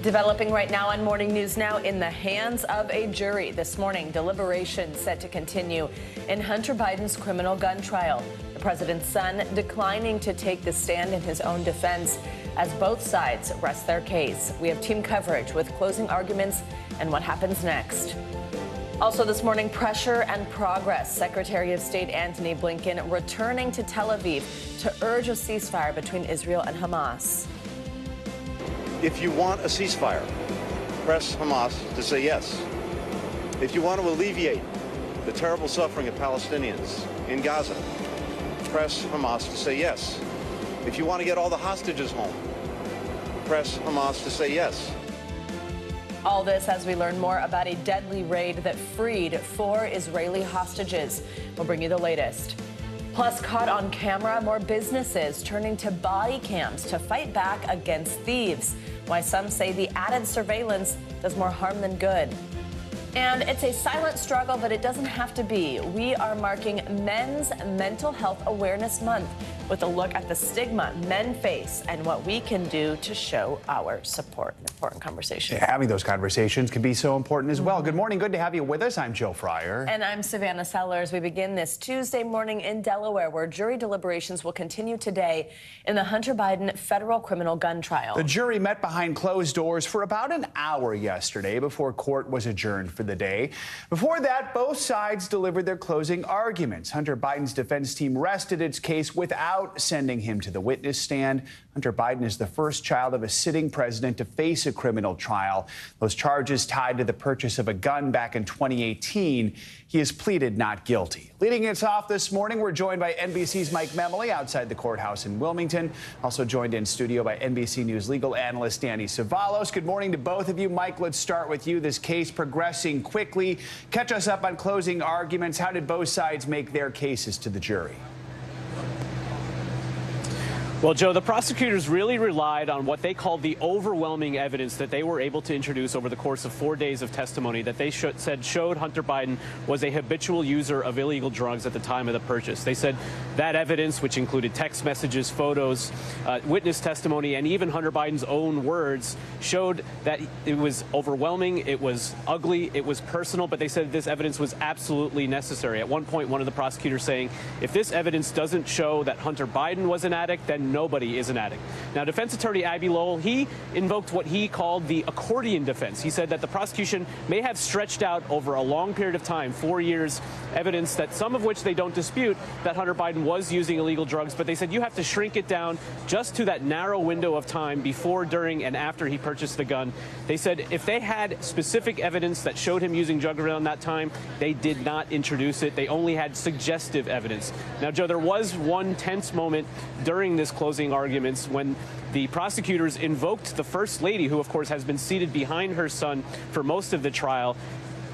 Developing right now on Morning News Now, in the hands of a jury. This morning, deliberations set to continue in Hunter Biden's criminal gun trial. The president's son declining to take the stand in his own defense as both sides rest their case. We have team coverage with closing arguments and what happens next. Also this morning, pressure and progress. Secretary of State Antony Blinken returning to Tel Aviv to urge a ceasefire between Israel and Hamas. If you want a ceasefire, press Hamas to say yes. If you want to alleviate the terrible suffering of Palestinians in Gaza, press Hamas to say yes. If you want to get all the hostages home, press Hamas to say yes. All this as we learn more about a deadly raid that freed 4 Israeli hostages. We'll bring you the latest. Plus, caught on camera, more businesses turning to body cams to fight back against thieves. Why some say the added surveillance does more harm than good. And it's a silent struggle, but it doesn't have to be. We are marking Men's Mental Health Awareness Month with a look at the stigma men face and what we can do to show our support. An important conversation. Yeah, having those conversations can be so important as well. Good morning. Good to have you with us. I'm Joe Fryer. And I'm Savannah Sellers. We begin this Tuesday morning in Delaware, where jury deliberations will continue today in the Hunter Biden federal criminal gun trial. The jury met behind closed doors for about an hour yesterday before court was adjourned for the day. Before that, both sides delivered their closing arguments. Hunter Biden's defense team rested its case without sending him to the witness stand. Hunter Biden is the first child of a sitting president to face a criminal trial. Those charges tied to the purchase of a gun back in 2018. He has pleaded not guilty. Leading us off this morning, we're joined by NBC's Mike Memoli outside the courthouse in Wilmington. Also joined in studio by NBC News legal analyst Danny Savalos. Good morning to both of you. Mike, let's start with you. This case progressing quickly. Catch us up on closing arguments. How did both sides make their cases to the jury? Well, Joe, the prosecutors really relied on what they called the overwhelming evidence that they were able to introduce over the course of 4 days of testimony that they said showed Hunter Biden was a habitual user of illegal drugs at the time of the purchase. They said that evidence, which included text messages, photos, witness testimony, and even Hunter Biden's own words, showed that it was overwhelming, it was ugly, it was personal, but they said this evidence was absolutely necessary. At one point, one of the prosecutors saying, if this evidence doesn't show that Hunter Biden was an addict, then nobody is an addict. Now, defense attorney Abbe Lowell, he invoked what he called the accordion defense. He said that the prosecution may have stretched out over a long period of time, 4 years, evidence that some of which they don't dispute that Hunter Biden was using illegal drugs, but they said you have to shrink it down just to that narrow window of time before, during, and after he purchased the gun. They said if they had specific evidence that showed him using drugs around that time, they did not introduce it. They only had suggestive evidence. Now, Joe, there was one tense moment during this closing arguments when the prosecutors invoked the First Lady, who, of course, has been seated behind her son for most of the trial.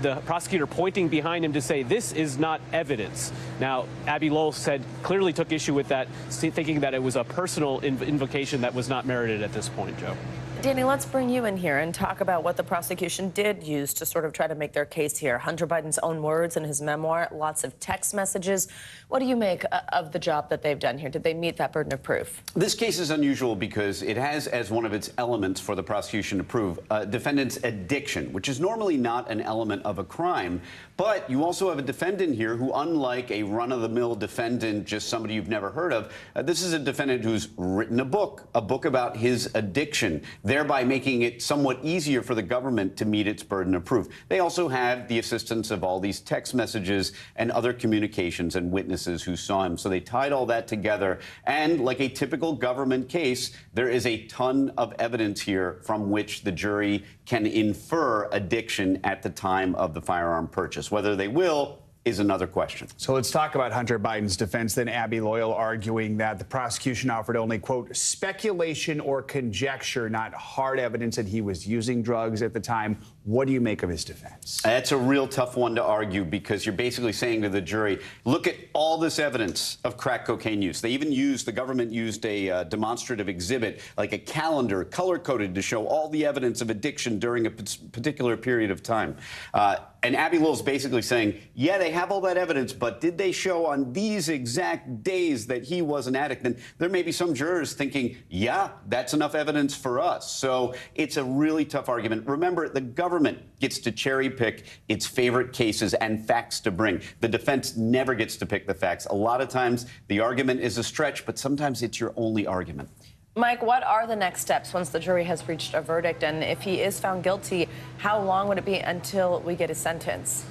The prosecutor pointing behind him to say, this is not evidence. Now, Abbe Lowell said, clearly took issue with that, thinking that it was a personal invocation that was not merited at this point, Joe. Danny, let's bring you in here and talk about what the prosecution did use to sort of try to make their case here. Hunter Biden's own words in his memoir, lots of text messages. What do you make of the job that they've done here? Did they meet that burden of proof? This case is unusual because it has as one of its elements for the prosecution to prove defendant's addiction, which is normally not an element of a crime. But you also have a defendant here who, unlike a run-of-the-mill defendant, just somebody you've never heard of, this is a defendant who's written a book about his addiction, thereby making it somewhat easier for the government to meet its burden of proof. They also have the assistance of all these text messages and other communications and witnesses who saw him. So they tied all that together. And like a typical government case, there is a ton of evidence here from which the jury can infer addiction at the time of the firearm purchase. Whether they will is another question. So let's talk about Hunter Biden's defense. Then Abbe Lowell arguing that the prosecution offered only, quote, speculation or conjecture, not hard evidence that he was using drugs at the time. What do you make of his defense? That's a real tough one to argue because you're basically saying to the jury, look at all this evidence of crack cocaine use. They even used, the government used a demonstrative exhibit, like a calendar, color-coded to show all the evidence of addiction during a particular period of time. And Abbe Lowell's basically saying, yeah, they have all that evidence, but did they show on these exact days that he was an addict? And there may be some jurors thinking, yeah, that's enough evidence for us. So it's a really tough argument. Remember, the government gets to cherry pick its favorite cases and facts to bring. The defense never gets to pick the facts. A lot of times the argument is a stretch, but sometimes it's your only argument. Mike, what are the next steps once the jury has reached a verdict? And if he is found guilty, how long would it be until we get a sentence?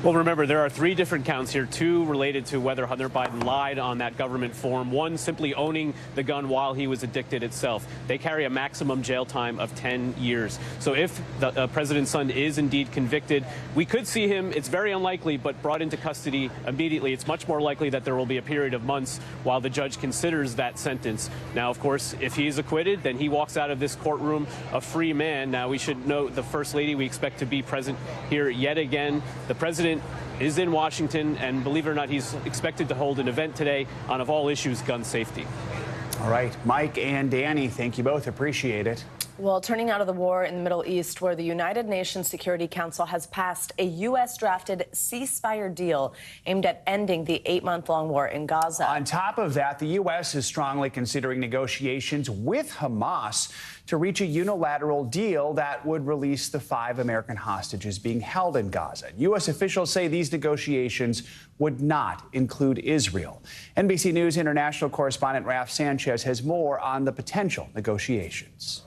Well, remember, there are 3 different counts here, 2 related to whether Hunter Biden lied on that government form, 1 simply owning the gun while he was addicted itself. They carry a maximum jail time of 10 years. So if the president's son is indeed convicted, we could see him, it's very unlikely, but brought into custody immediately. It's much more likely that there will be a period of months while the judge considers that sentence. Now, of course, if he is acquitted, then he walks out of this courtroom a free man. Now, we should note the First Lady we expect to be present here yet again. The president is in Washington, and believe it or not, he's expected to hold an event today on, of all issues, gun safety. All right, Mike and Danny, thank you both. Appreciate it. Well, turning out of the war in the Middle East, where the United Nations Security Council has passed a U.S.-drafted ceasefire deal aimed at ending the 8-month-long war in Gaza. On top of that, the U.S. is strongly considering negotiations with Hamas to reach a unilateral deal that would release the 5 American hostages being held in Gaza. U.S. officials say these negotiations would not include Israel. NBC News international correspondent Raf Sanchez has more on the potential negotiations.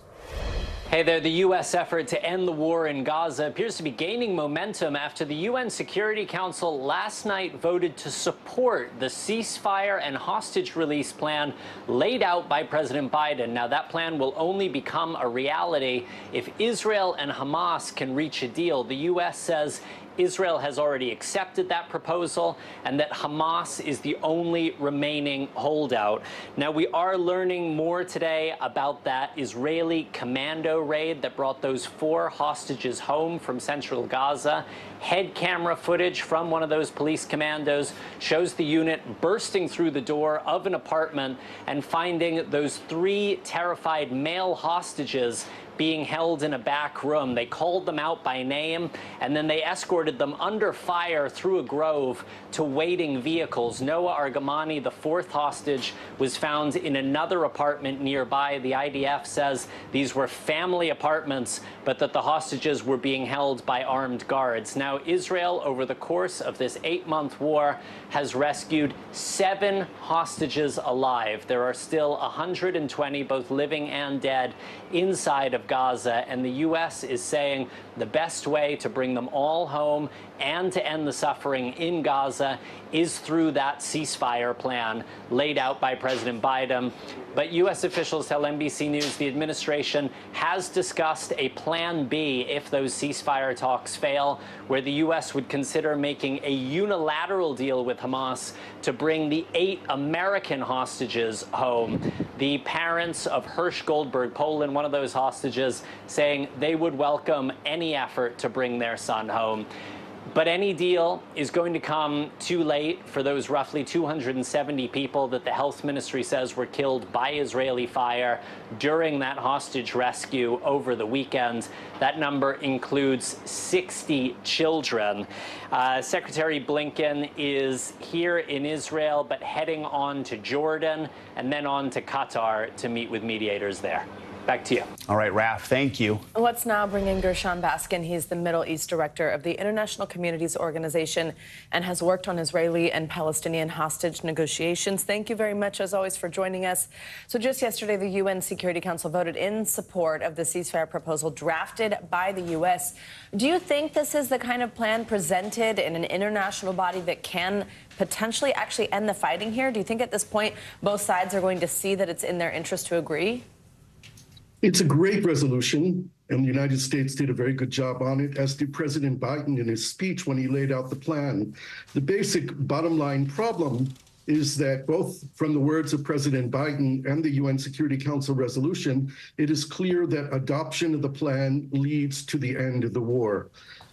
Hey there, the U.S. effort to end the war in Gaza appears to be gaining momentum after the UN Security Council last night voted to support the ceasefire and hostage release plan laid out by President Biden. Now, that plan will only become a reality if Israel and Hamas can reach a deal. The U.S. says Israel has already accepted that proposal and that Hamas is the only remaining holdout. Now, we are learning more today about that Israeli commando raid that brought those 4 hostages home from central Gaza. Head camera footage from one of those police commandos shows the unit bursting through the door of an apartment and finding those 3 terrified male hostages being held in a back room. They called them out by name, and then they escorted them under fire through a grove to waiting vehicles. Noah Argamani, the 4th hostage, was found in another apartment nearby. The IDF says these were family apartments, but that the hostages were being held by armed guards. Now, Israel, over the course of this 8-month war, has rescued 7 hostages alive. There are still 120, both living and dead, inside of Gaza, and the U.S. is saying the best way to bring them all home and to end the suffering in Gaza is through that ceasefire plan laid out by President Biden. But U.S. officials tell NBC News the administration has discussed a plan B if those ceasefire talks fail, where the U.S. would consider making a unilateral deal with Hamas to bring the 8 American hostages home. The parents of Hirsch Goldberg, Poland, one of those hostages, saying they would welcome any effort to bring their son home. But any deal is going to come too late for those roughly 270 people that the health ministry says were killed by Israeli fire during that hostage rescue over the weekend. That number includes 60 children. Secretary Blinken is here in Israel, but heading on to Jordan and then on to Qatar to meet with mediators there. Back to you. All right, Raf, thank you. Let's now bring in Gershon Baskin. He's the Middle East director of the International Communities Organization and has worked on Israeli and Palestinian hostage negotiations. Thank you very much, as always, for joining us. So just yesterday, the UN Security Council voted in support of the ceasefire proposal drafted by the U.S. Do you think this is the kind of plan presented in an international body that can potentially actually end the fighting here? Do you think at this point both sides are going to see that it's in their interest to agree? It's a great resolution, and the United States did a very good job on it, as did President Biden in his speech when he laid out the plan. The basic bottom line problem is that both from the words of President Biden and the UN Security Council resolution, it is clear that adoption of the plan leads to the end of the war.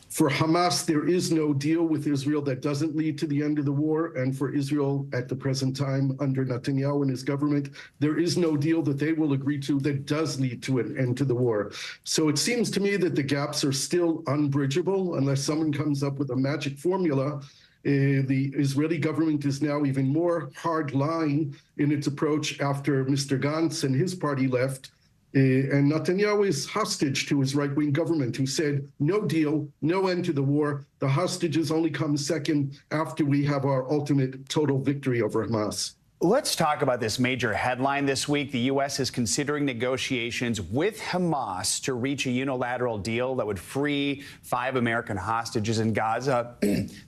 For Hamas, there is no deal with Israel that doesn't lead to the end of the war. And for Israel at the present time, under Netanyahu and his government, there is no deal that they will agree to that does lead to an end to the war. So it seems to me that the gaps are still unbridgeable unless someone comes up with a magic formula. The Israeli government is now even more hard line in its approach after Mr. Gantz and his party left. And Netanyahu is hostage to his right-wing government, who said, no deal, no end to the war. The hostages only come second after we have our ultimate total victory over Hamas. Let's talk about this major headline this week. The U.S. is considering negotiations with Hamas to reach a unilateral deal that would free 5 American hostages in Gaza.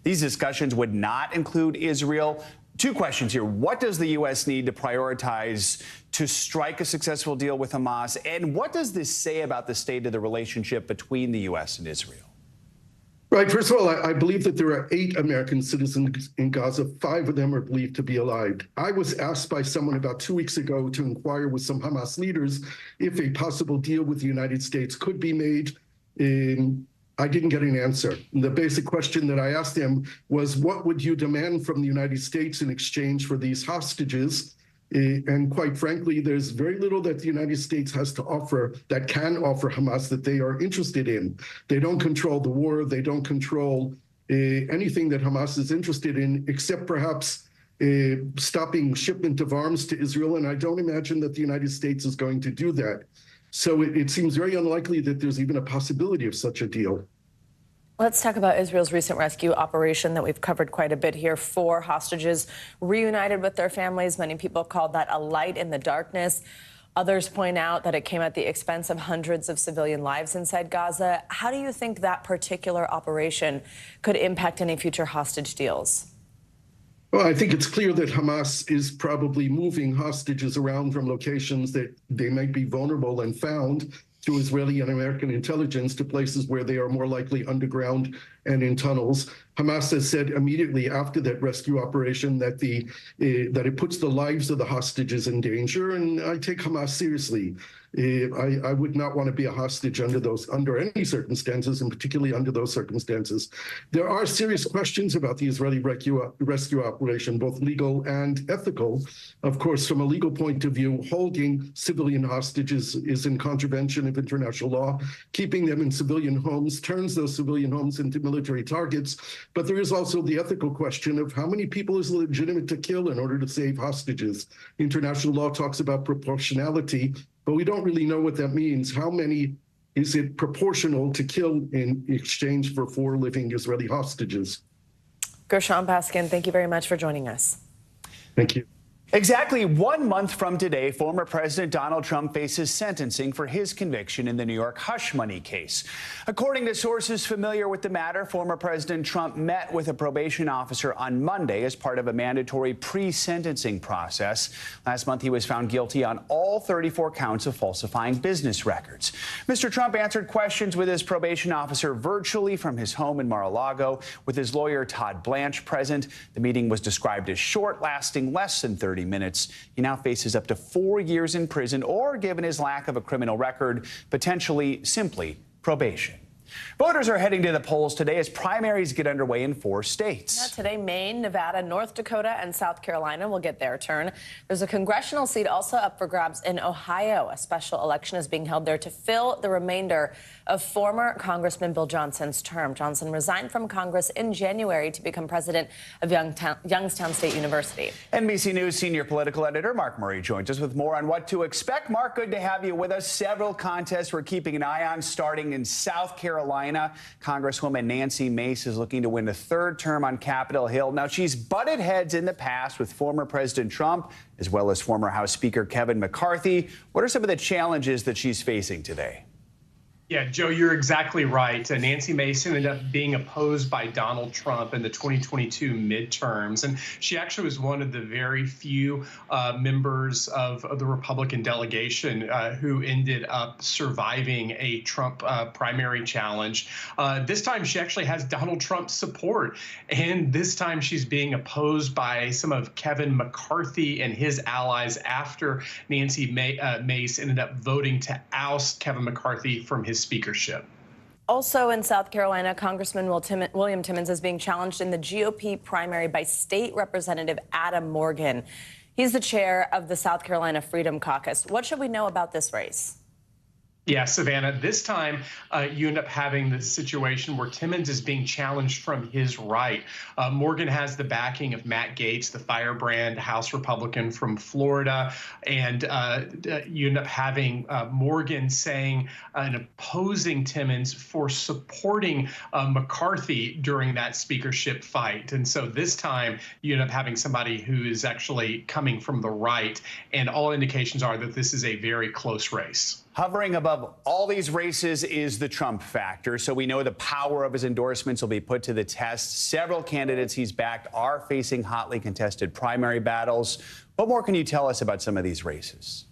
These discussions would not include Israel. 2 questions here. What does the U.S. need to prioritize to strike a successful deal with Hamas? And what does this say about the state of the relationship between the U.S. and Israel? Right. First of all, I believe that there are 8 American citizens in Gaza. 5 of them are believed to be alive. I was asked by someone about 2 weeks ago to inquire with some Hamas leaders if a possible deal with the United States could be made. I didn't get an answer. The basic question that I asked them was, what would you demand from the United States in exchange for these hostages? And quite frankly, there's very little that the United States has to offer that can offer Hamas that they are interested in. They don't control the war. They don't control anything that Hamas is interested in, except perhaps stopping shipment of arms to Israel. And I don't imagine that the United States is going to do that. So it seems very unlikely that there's even a possibility of such a deal. Let's talk about Israel's recent rescue operation that we've covered quite a bit here. 4 hostages reunited with their families. Many people called that a light in the darkness. Others point out that it came at the expense of hundreds of civilian lives inside Gaza. How do you think that particular operation could impact any future hostage deals? Well, I think it's clear that Hamas is probably moving hostages around from locations that they might be vulnerable and found through Israeli and American intelligence to places where they are more likely underground and in tunnels. Hamas has said immediately after that rescue operation that it puts the lives of the hostages in danger, and I take Hamas seriously. I would not want to be a hostage under any circumstances, and particularly under those circumstances. There are serious questions about the Israeli rescue operation, both legal and ethical. Of course, from a legal point of view, holding civilian hostages is in contravention of international law. Keeping them in civilian homes turns those civilian homes into military targets. But there is also the ethical question of how many people is legitimate to kill in order to save hostages. International law talks about proportionality, but we don't really know what that means. How many is it proportional to kill in exchange for 4 living Israeli hostages? Gershon Baskin, thank you very much for joining us. Thank you. Exactly 1 month from today, former President Donald Trump faces sentencing for his conviction in the New York hush money case. According to sources familiar with the matter, former President Trump met with a probation officer on Monday as part of a mandatory pre-sentencing process. Last month, he was found guilty on all 34 counts of falsifying business records. Mr. Trump answered questions with his probation officer virtually from his home in Mar-a-Lago, with his lawyer Todd Blanche present. The meeting was described as short, lasting less than 30 minutes. He now faces up to 4 years in prison, or, given his lack of a criminal record, potentially simply probation. Voters are heading to the polls today as primaries get underway in 4 states. Yeah, today, Maine, Nevada, North Dakota, and South Carolina will get their turn. There's a congressional seat also up for grabs in Ohio. A special election is being held there to fill the remainder of former Congressman Bill Johnson's term. Johnson resigned from Congress in January to become president of Youngstown State University. NBC News senior political editor Mark Murray joins us with more on what to expect. Mark, good to have you with us. Several contests we're keeping an eye on, starting in South Carolina. Congresswoman Nancy Mace is looking to win a 3rd term on Capitol Hill. Now, she's butted heads in the past with former President Trump, as well as former House Speaker Kevin McCarthy. What are some of the challenges that she's facing today? Yeah, Joe, you're exactly right. Nancy Mace ended up being opposed by Donald Trump in the 2022 midterms. And she actually was one of the very few members of the Republican delegation who ended up surviving a Trump primary challenge. This time, she actually has Donald Trump's support. And this time, she's being opposed by some of Kevin McCarthy and his allies after Nancy Mace ended up voting to oust Kevin McCarthy from his speakership. Also in South Carolina, Congressman William Timmons is being challenged in the GOP primary by State Representative Adam Morgan. He's the chair of the South Carolina Freedom Caucus. What should we know about this race? Yeah, Savannah, this time you end up having the situation where Timmons is being challenged from his right. Morgan has the backing of Matt Gaetz, the firebrand House Republican from Florida. And you end up having Morgan saying and opposing Timmons for supporting McCarthy during that speakership fight. And so this time you end up having somebody who is actually coming from the right. And all indications are that this is a very close race. Hovering above all these races is the Trump factor, so we know the power of his endorsements will be put to the test. Several candidates he's backed are facing hotly contested primary battles. What more can you tell us about some of these races?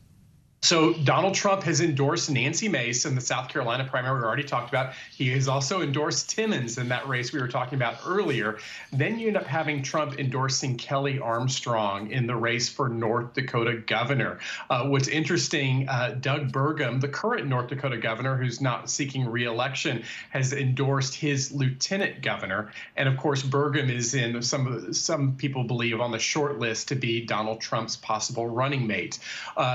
So Donald Trump has endorsed Nancy Mace in the South Carolina primary we already talked about. He has also endorsed Timmons in that race we were talking about earlier. Then you end up having Trump endorsing Kelly Armstrong in the race for North Dakota governor. What's interesting, Doug Burgum, the current North Dakota governor who's not seeking re-election, has endorsed his lieutenant governor. And of course, Burgum is in some people believe on the short list to be Donald Trump's possible running mate.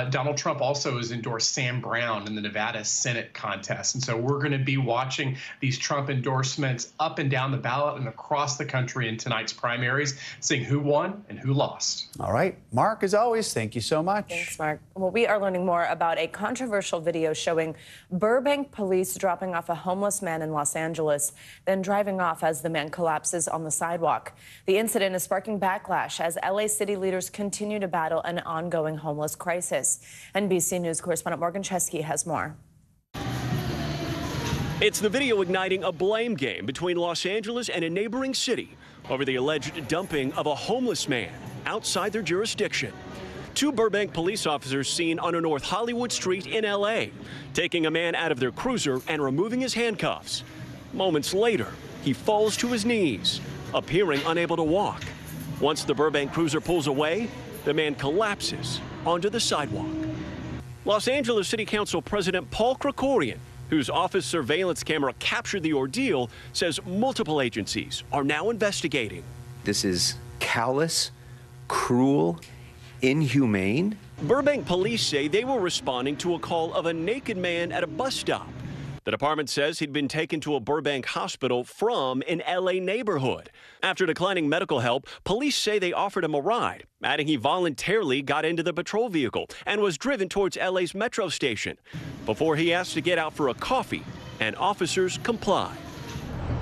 Donald Trump also has endorsed Sam Brown in the Nevada Senate contest. And so we're going to be watching these Trump endorsements up and down the ballot and across the country in tonight's primaries, seeing who won and who lost. All right. Mark, as always, thank you so much. Thanks, Mark. Well, we are learning more about a controversial video showing Burbank police dropping off a homeless man in Los Angeles, then driving off as the man collapses on the sidewalk. The incident is sparking backlash as LA city leaders continue to battle an ongoing homeless crisis. NBC News correspondent Morgan Chesky has more. It's the video igniting a blame game between Los Angeles and a neighboring city over the alleged dumping of a homeless man outside their jurisdiction. Two Burbank police officers seen on a North Hollywood street in LA, taking a man out of their cruiser and removing his handcuffs. Moments later, he falls to his knees, appearing unable to walk. Once the Burbank cruiser pulls away, the man collapses onto the sidewalk. Los Angeles City Council President Paul Krikorian, whose office surveillance camera captured the ordeal, says multiple agencies are now investigating. This is callous, cruel, inhumane. Burbank police say they were responding to a call of a naked man at a bus stop. The department says he'd been taken to a Burbank hospital from an LA neighborhood. After declining medical help, police say they offered him a ride, adding he voluntarily got into the patrol vehicle and was driven towards LA's metro station before he asked to get out for a coffee, and officers complied.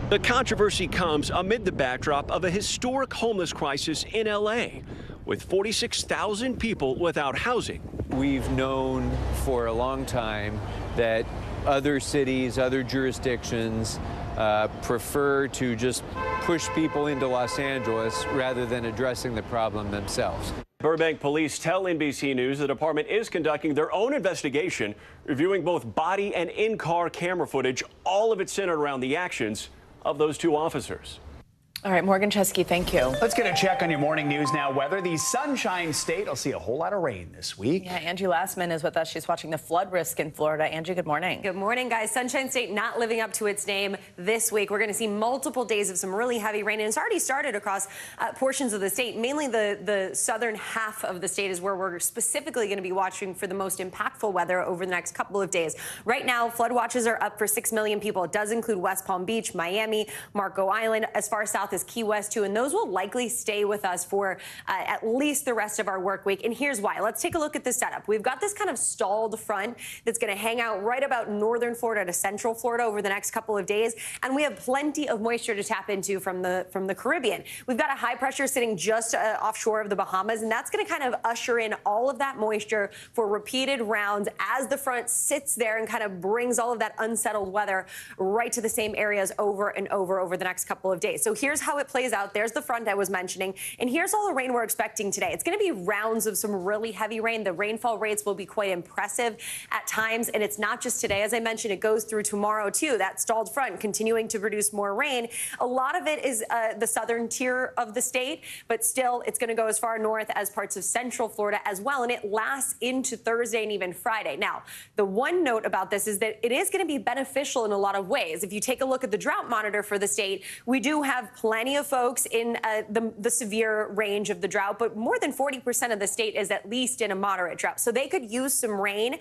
The controversy comes amid the backdrop of a historic homeless crisis in LA, with 46,000 people without housing. We've known for a long time that other cities, other jurisdictions prefer to just push people into Los Angeles rather than addressing the problem themselves. Burbank police tell NBC News the department is conducting their own investigation, reviewing both body and in-car camera footage, all of it centered around the actions of those two officers. All right, Morgan Chesky, thank you. Let's get a check on your morning news now. Weather, the Sunshine State will see a whole lot of rain this week. Yeah, Angie Lastman is with us. She's watching the flood risk in Florida. Angie, good morning. Good morning, guys. Sunshine State not living up to its name this week. We're going to see multiple days of some really heavy rain, and it's already started across portions of the state. Mainly the southern half of the state is where we're specifically going to be watching for the most impactful weather over the next couple of days. Right now, flood watches are up for 6 million people. It does include West Palm Beach, Miami, Marco Island, as far south as Key West, too. And those will likely stay with us for at least the rest of our work week. And here's why. Let's take a look at the setup. We've got this kind of stalled front that's going to hang out right about northern Florida to central Florida over the next couple of days. And we have plenty of moisture to tap into from the Caribbean. We've got a high pressure sitting just offshore of the Bahamas, and that's going to kind of usher in all of that moisture for repeated rounds as the front sits there and kind of brings all of that unsettled weather right to the same areas over and over the next couple of days. So here's here's how it plays out. There's the front I was mentioning. And here's all the rain we're expecting today. It's going to be rounds of some really heavy rain. The rainfall rates will be quite impressive at times. And it's not just today. As I mentioned, it goes through tomorrow, too. That stalled front continuing to produce more rain. A lot of it is the southern tier of the state, but still it's going to go as far north as parts of central Florida as well. And it lasts into Thursday and even Friday. Now, the one note about this is that it is going to be beneficial in a lot of ways. If you take a look at the drought monitor for the state, we do have plenty of folks in the severe range of the drought, but more than 40% of the state is at least in a moderate drought. So they could use some rain.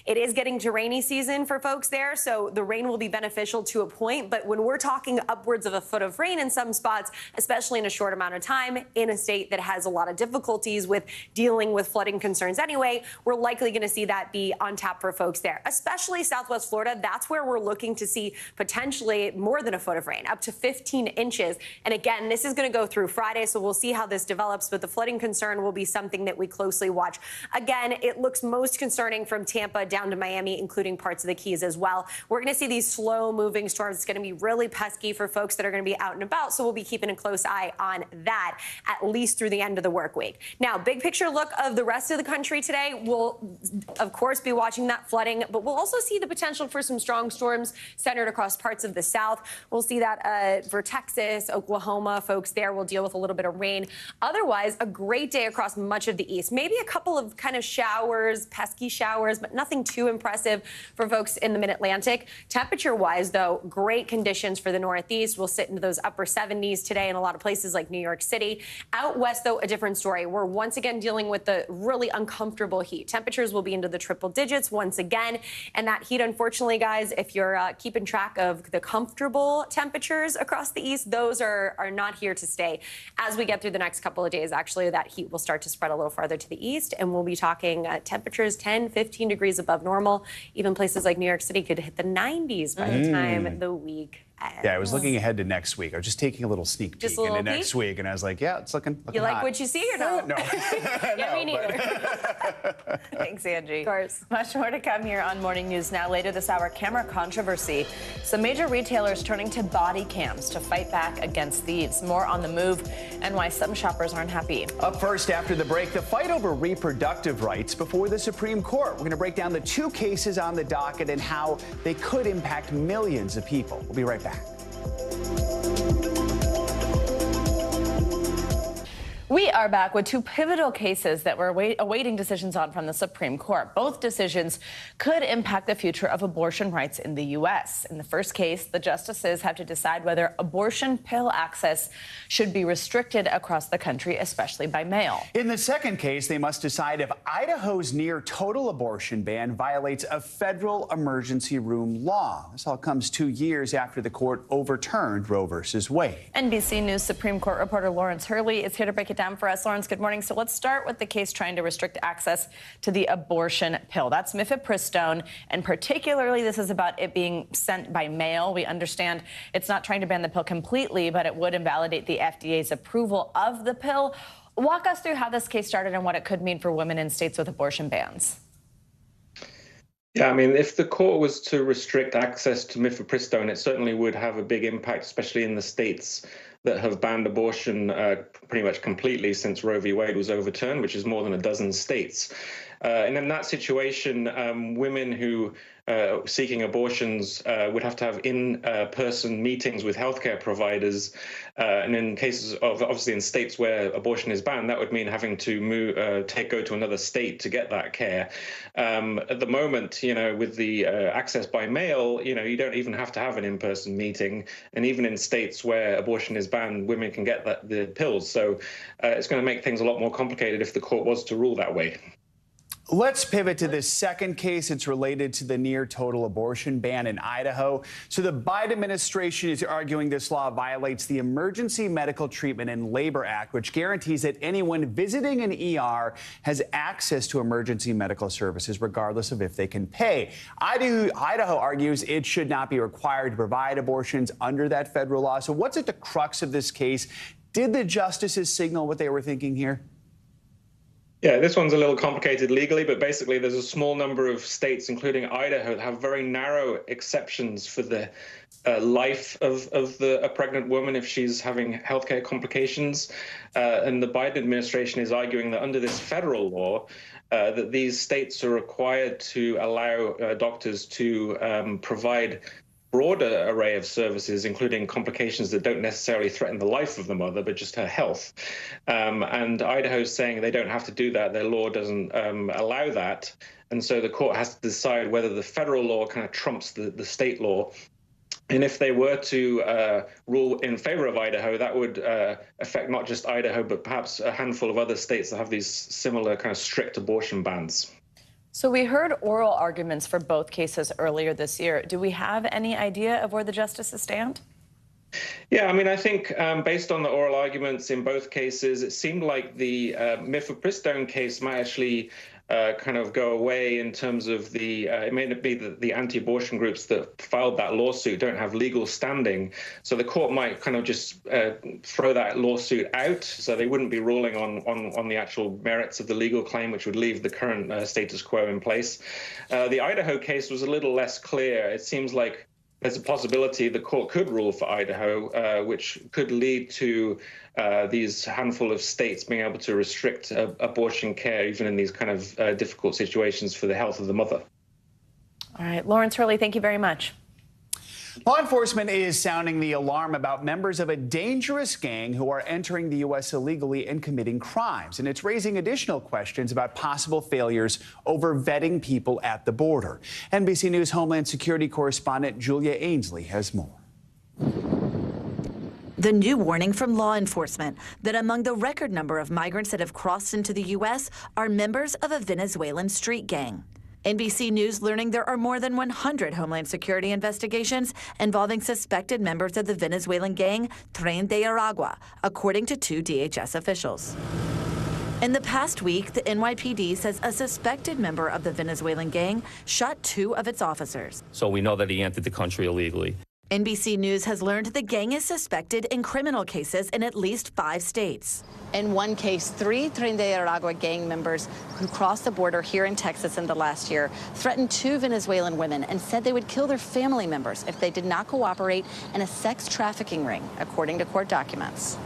It is getting to rainy season for folks there, so the rain will be beneficial to a point. But when we're talking upwards of a foot of rain in some spots, especially in a short amount of time, in a state that has a lot of difficulties with dealing with flooding concerns anyway, we're likely going to see that be on tap for folks there, especially Southwest Florida. That's where we're looking to see potentially more than a foot of rain, up to 15 inches. And again, this is going to go through Friday, so we'll see how this develops. But the flooding concern will be something that we closely watch. Again, it looks most concerning from Tampa down to Miami, including parts of the Keys as well. We're going to see these slow-moving storms. It's going to be really pesky for folks that are going to be out and about, so we'll be keeping a close eye on that at least through the end of the work week. Now, big picture look of the rest of the country today. We'll, of course, be watching that flooding, but we'll also see the potential for some strong storms centered across parts of the south. We'll see that for Texas, Oklahoma. Folks there will deal with a little bit of rain. Otherwise, a great day across much of the east. Maybe a couple of kind of showers, pesky showers, but nothing too impressive for folks in the mid-Atlantic. Temperature-wise, though, great conditions for the Northeast. We'll sit into those upper 70s today in a lot of places like New York City. Out west, though, a different story. We're once again dealing with the really uncomfortable heat. Temperatures will be into the triple digits once again. And that heat, unfortunately, guys, if you're keeping track of the comfortable temperatures across the east, those are not here to stay. As we get through the next couple of days, actually, that heat will start to spread a little farther to the east, and we'll be talking temperatures 10, 15 degrees above normal. Even places like New York City could hit the 90s by the time the week ends. Yeah, I was looking ahead to next week. I was just taking a little sneak peek into next week, and I was like, yeah, it's looking You like hot. what you see or no? No. Yeah, me neither. Thanks, Angie. Of course. Much more to come here on Morning News Now. Later this hour, camera controversy. Some major retailers turning to body cams to fight back against thieves. More on the move and why some shoppers aren't happy. Up first after the break, the fight over reproductive rights before the Supreme Court. We're going to break down the two cases on the docket and how they could impact millions of people. We'll be right back. We are back with two pivotal cases that we're awaiting decisions on from the Supreme Court. Both decisions could impact the future of abortion rights in the U.S. In the first case, the justices have to decide whether abortion pill access should be restricted across the country, especially by mail. In the second case, they must decide if Idaho's near-total abortion ban violates a federal emergency room law. This all comes 2 years after the court overturned Roe versus Wade. NBC News Supreme Court reporter Lawrence Hurley is here to break it down for us. Lawrence, good morning. So let's start with the case trying to restrict access to the abortion pill. That's mifepristone, and particularly this is about it being sent by mail. We understand it's not trying to ban the pill completely, but it would invalidate the FDA's approval of the pill. Walk us through how this case started and what it could mean for women in states with abortion bans. Yeah, I mean, if the court was to restrict access to mifepristone, it certainly would have a big impact, especially in the states that have banned abortion pretty much completely since Roe v. Wade was overturned, which is more than a dozen states. And in that situation, women who seeking abortions would have to have in-person meetings with healthcare providers. And in cases of, obviously in states where abortion is banned, that would mean having to move, go to another state to get that care. At the moment, with the access by mail, you don't even have to have an in-person meeting. And even in states where abortion is banned, women can get the pills. So it's going to make things a lot more complicated if the court was to rule that way. Let's pivot to this second case. It's related to the near-total abortion ban in Idaho. So the Biden administration is arguing this law violates the Emergency Medical Treatment and Labor Act, which guarantees that anyone visiting an ER has access to emergency medical services, regardless of if they can pay. Idaho argues it should not be required to provide abortions under that federal law. So what's at the crux of this case? Did the justices signal what they were thinking here? Yeah, this one's a little complicated legally, but basically there's a small number of states, including Idaho, that have very narrow exceptions for the life of a pregnant woman if she's having healthcare complications. And the Biden administration is arguing that under this federal law, that these states are required to allow doctors to provide broader array of services, including complications that don't necessarily threaten the life of the mother, but just her health. And Idaho's saying they don't have to do that. Their law doesn't allow that. And so the court has to decide whether the federal law kind of trumps the state law. And if they were to rule in favor of Idaho, that would affect not just Idaho, but perhaps a handful of other states that have these similar kind of strict abortion bans. So we heard oral arguments for both cases earlier this year. Do we have any idea of where the justices stand? Yeah, I mean, I think based on the oral arguments in both cases, it seemed like the mifepristone case might actually kind of go away in terms of it may be that the anti-abortion groups that filed that lawsuit don't have legal standing. So the court might kind of just throw that lawsuit out. So they wouldn't be ruling on the actual merits of the legal claim, which would leave the current status quo in place. The Idaho case was a little less clear. It seems like there's a possibility the court could rule for Idaho, which could lead to these handful of states being able to restrict abortion care, even in these kind of difficult situations for the health of the mother. All right, Lawrence Hurley, thank you very much. Law enforcement is sounding the alarm about members of a dangerous gang who are entering the U.S. illegally and committing crimes. And it's raising additional questions about possible failures over vetting people at the border. NBC News Homeland Security correspondent Julia Ainsley has more. The new warning from law enforcement that among the record number of migrants that have crossed into the U.S. are members of a Venezuelan street gang. NBC News learning there are more than 100 Homeland Security investigations involving suspected members of the Venezuelan gang Tren de Aragua, according to 2 DHS officials. In the past week, the NYPD says a suspected member of the Venezuelan gang shot 2 of its officers. So we know that he entered the country illegally. NBC News has learned the gang is suspected in criminal cases in at least 5 states. In one case, 3 Tren de Aragua gang members who crossed the border here in Texas in the last year threatened 2 Venezuelan women and said they would kill their family members if they did not cooperate in a sex trafficking ring, according to court documents.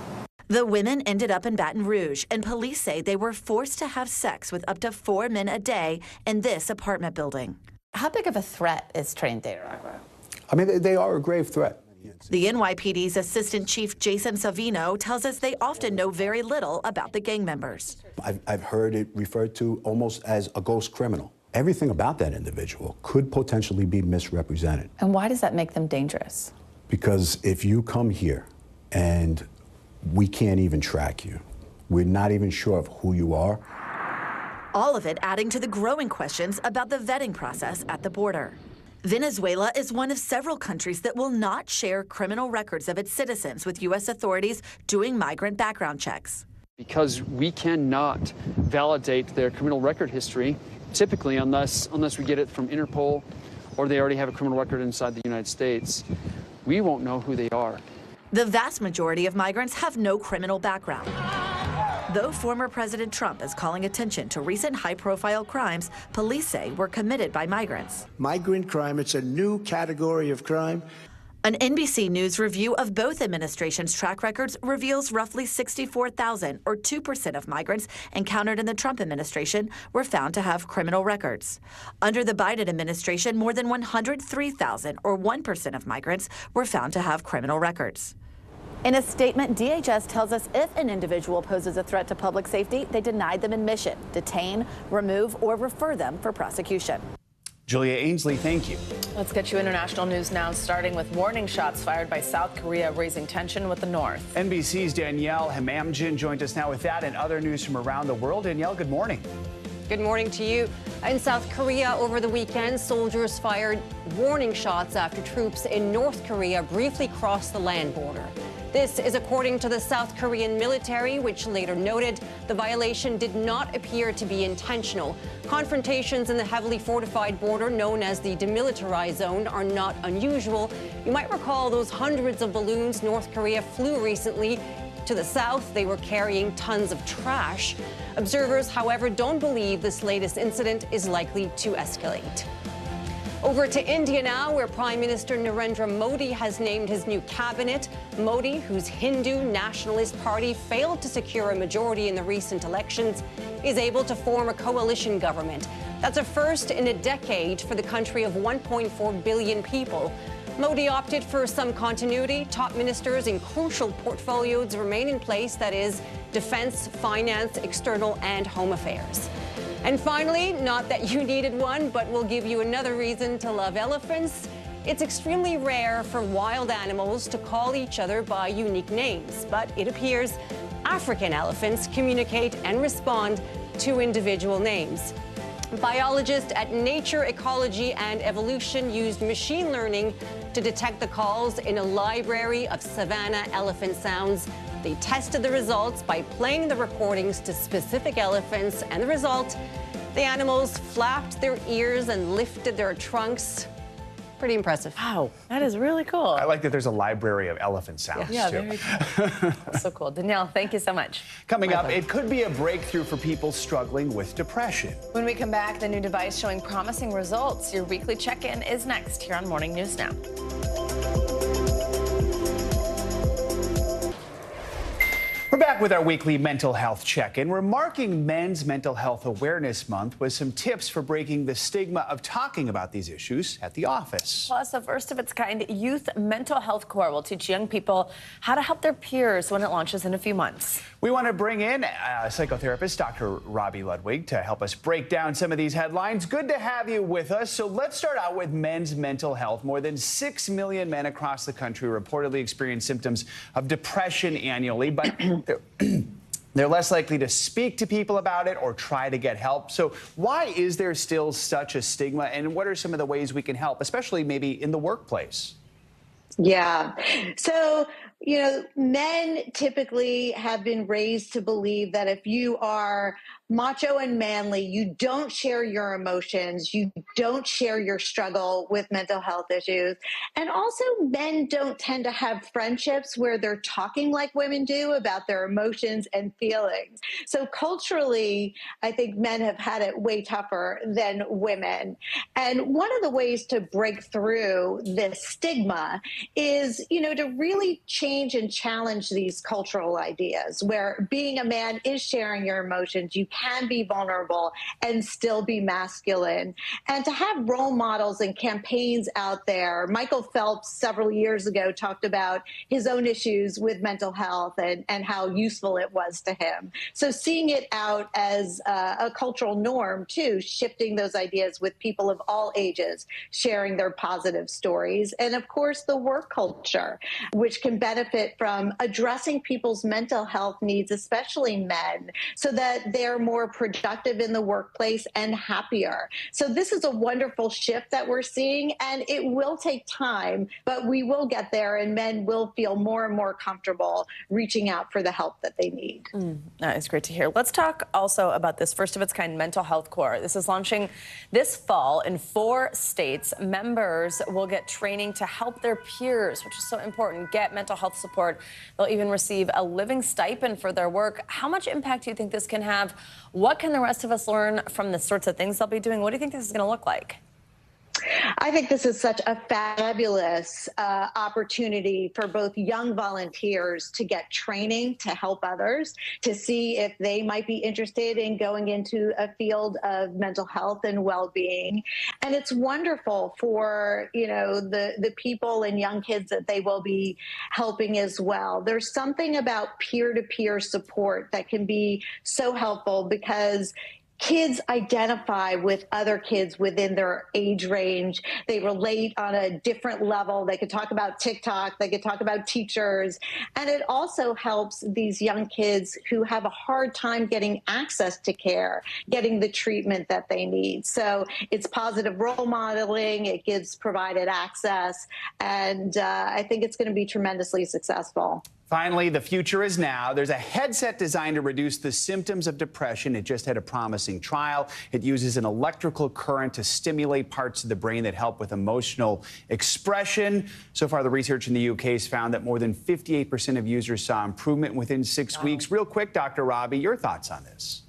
The women ended up in Baton Rouge, and police say they were forced to have sex with up to 4 men a day in this apartment building. How big of a threat is Tren de Aragua? I mean, they are a grave threat. The NYPD's Assistant Chief Jason Savino tells us they often know very little about the gang members. I've heard it referred to almost as a ghost criminal. Everything about that individual could potentially be misrepresented. And why does that make them dangerous? Because if you come here and we can't even track you, we're not even sure of who you are. All of it adding to the growing questions about the vetting process at the border. Venezuela is one of several countries that will not share criminal records of its citizens with U.S. authorities doing migrant background checks. Because we cannot validate their criminal record history, typically unless we get it from Interpol or they already have a criminal record inside the United States, we won't know who they are. The vast majority of migrants have no criminal background. Though former President Trump is calling attention to recent high-profile crimes police say were committed by migrants. Migrant crime, it's a new category of crime. An NBC News review of both administrations' track records reveals roughly 64,000, or 2% of migrants encountered in the Trump administration were found to have criminal records. Under the Biden administration, more than 103,000, or 1% of migrants were found to have criminal records. In a statement, DHS tells us if an individual poses a threat to public safety, they deny them admission, detain, remove, or refer them for prosecution. Julia Ainsley, thank you. Let's get you international news now, starting with warning shots fired by South Korea, raising tension with the North. NBC's Danielle Hamamjin joins us now with that and other news from around the world. Danielle, good morning. Good morning to you. In South Korea over the weekend, soldiers fired warning shots after troops in North Korea briefly crossed the land border. This is according to the South Korean military, which later noted the violation did not appear to be intentional. Confrontations in the heavily fortified border known as the demilitarized zone are not unusual. You might recall those hundreds of balloons North Korea flew recently To the south, they were carrying tons of trash. Observers, however, don't believe this latest incident is likely to escalate. Over to India now, where Prime Minister Narendra Modi has named his new cabinet. Modi, whose Hindu Nationalist Party failed to secure a majority in the recent elections, is able to form a coalition government. That's a first in a decade for the country of 1.4 billion people. Modi opted for some continuity. Top ministers in crucial portfolios remain in place, that is, defense, finance, external, and home affairs. And finally, not that you needed one, but we'll give you another reason to love elephants. It's extremely rare for wild animals to call each other by unique names, but it appears African elephants communicate and respond to individual names. Biologists at Nature, Ecology and Evolution used machine learning to detect the calls in a library of savanna elephant sounds. They tested the results by playing the recordings to specific elephants, and the result, the animals flapped their ears and lifted their trunks. Pretty impressive. Wow, that is really cool. I like that there's a library of elephant sounds, yeah, too. very cool. That's so cool. Danielle, thank you so much. Coming up, it could be a breakthrough for people struggling with depression. When we come back, the new device showing promising results. Your weekly check-in is next here on Morning News Now. We're back with our weekly mental health check-in. We're marking Men's Mental Health Awareness Month with some tips for breaking the stigma of talking about these issues at the office. Plus, a first-of-its-kind youth mental health corps will teach young people how to help their peers when it launches in a few months. We want to bring in psychotherapist Dr. Robbie Ludwig to help us break down some of these headlines. Good to have you with us. So let's start out with men's mental health. More than 6 million men across the country reportedly experience symptoms of depression annually, but they're less likely to speak to people about it or try to get help. So why is there still such a stigma, and what are some of the ways we can help, especially maybe in the workplace? Yeah. So, men typically have been raised to believe that if you are macho and manly, you don't share your emotions, you don't share your struggle with mental health issues. And also, men don't tend to have friendships where they're talking like women do about their emotions and feelings. So culturally, I think men have had it way tougher than women. And one of the ways to break through this stigma is, to really change and challenge these cultural ideas where being a man is sharing your emotions. You can be vulnerable and still be masculine. And to have role models and campaigns out there. Michael Phelps several years ago talked about his own issues with mental health and how useful it was to him. So seeing it out as a cultural norm too, shifting those ideas with people of all ages, sharing their positive stories. And of course, the work culture, which can benefit from addressing people's mental health needs, especially men, so that they're more productive in the workplace and happier. So this is a wonderful shift that we're seeing, and it will take time, but we will get there, and men will feel more and more comfortable reaching out for the help that they need. That is great to hear. Let's talk also about this first-of-its-kind mental health corps. This is launching this fall in 4 states. Members will get training to help their peers, which is so important, get mental health support. They'll even receive a living stipend for their work. How much impact do you think this can have? What can the rest of us learn from the sorts of things they'll be doing? What do you think this is going to look like? I think this is such a fabulous opportunity for both young volunteers to get training to help others, to see if they might be interested in going into a field of mental health and well-being. And it's wonderful for, the people and young kids that they will be helping as well. There's something about peer-to-peer support that can be so helpful because kids identify with other kids within their age range. They relate on a different level. They could talk about TikTok. They could talk about teachers. And it also helps these young kids who have a hard time getting access to care, getting the treatment that they need. So it's positive role modeling. It gives provided access. And I think it's going to be tremendously successful. Finally, the future is now. There's a headset designed to reduce the symptoms of depression. It just had a promising trial. It uses an electrical current to stimulate parts of the brain that help with emotional expression. So far, the research in the UK has found that more than 58% of users saw improvement within 6 weeks. Real quick, Dr. Robbie, your thoughts on this?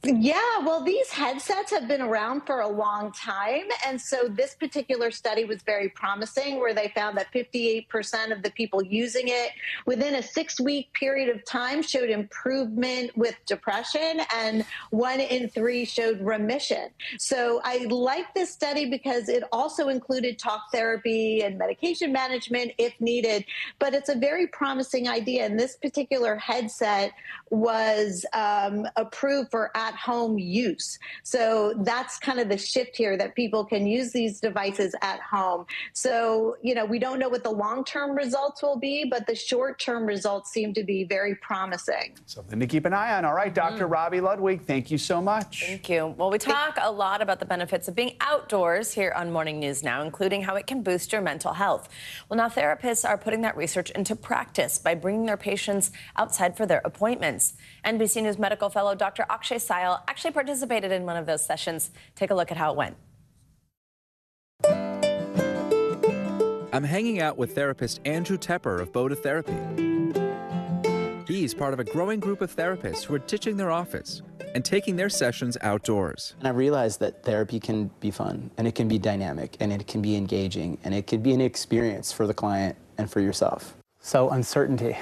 Yeah, well, these headsets have been around for a long time. And so this particular study was very promising, where they found that 58% of the people using it within a 6-week period of time showed improvement with depression, and 1 in 3 showed remission. So I like this study because it also included talk therapy and medication management if needed. But it's a very promising idea. And this particular headset was approved for at-home use. So that's kind of the shift here, that people can use these devices at home. So, we don't know what the long-term results will be, but the short-term results seem to be very promising. Something to keep an eye on. All right, Dr. Robbie Ludwig, thank you so much. Thank you. Well, we talk a lot about the benefits of being outdoors here on Morning News Now, including how it can boost your mental health. Well, now therapists are putting that research into practice by bringing their patients outside for their appointments. NBC News medical fellow Dr. Akshay Syal actually participated in one of those sessions. Take a look at how it went. I'm hanging out with therapist Andrew Tepper of Boda Therapy. He's part of a growing group of therapists who are ditching their office and taking their sessions outdoors. And I realized that therapy can be fun, and it can be dynamic, and it can be engaging, and it can be an experience for the client and for yourself. So uncertainty.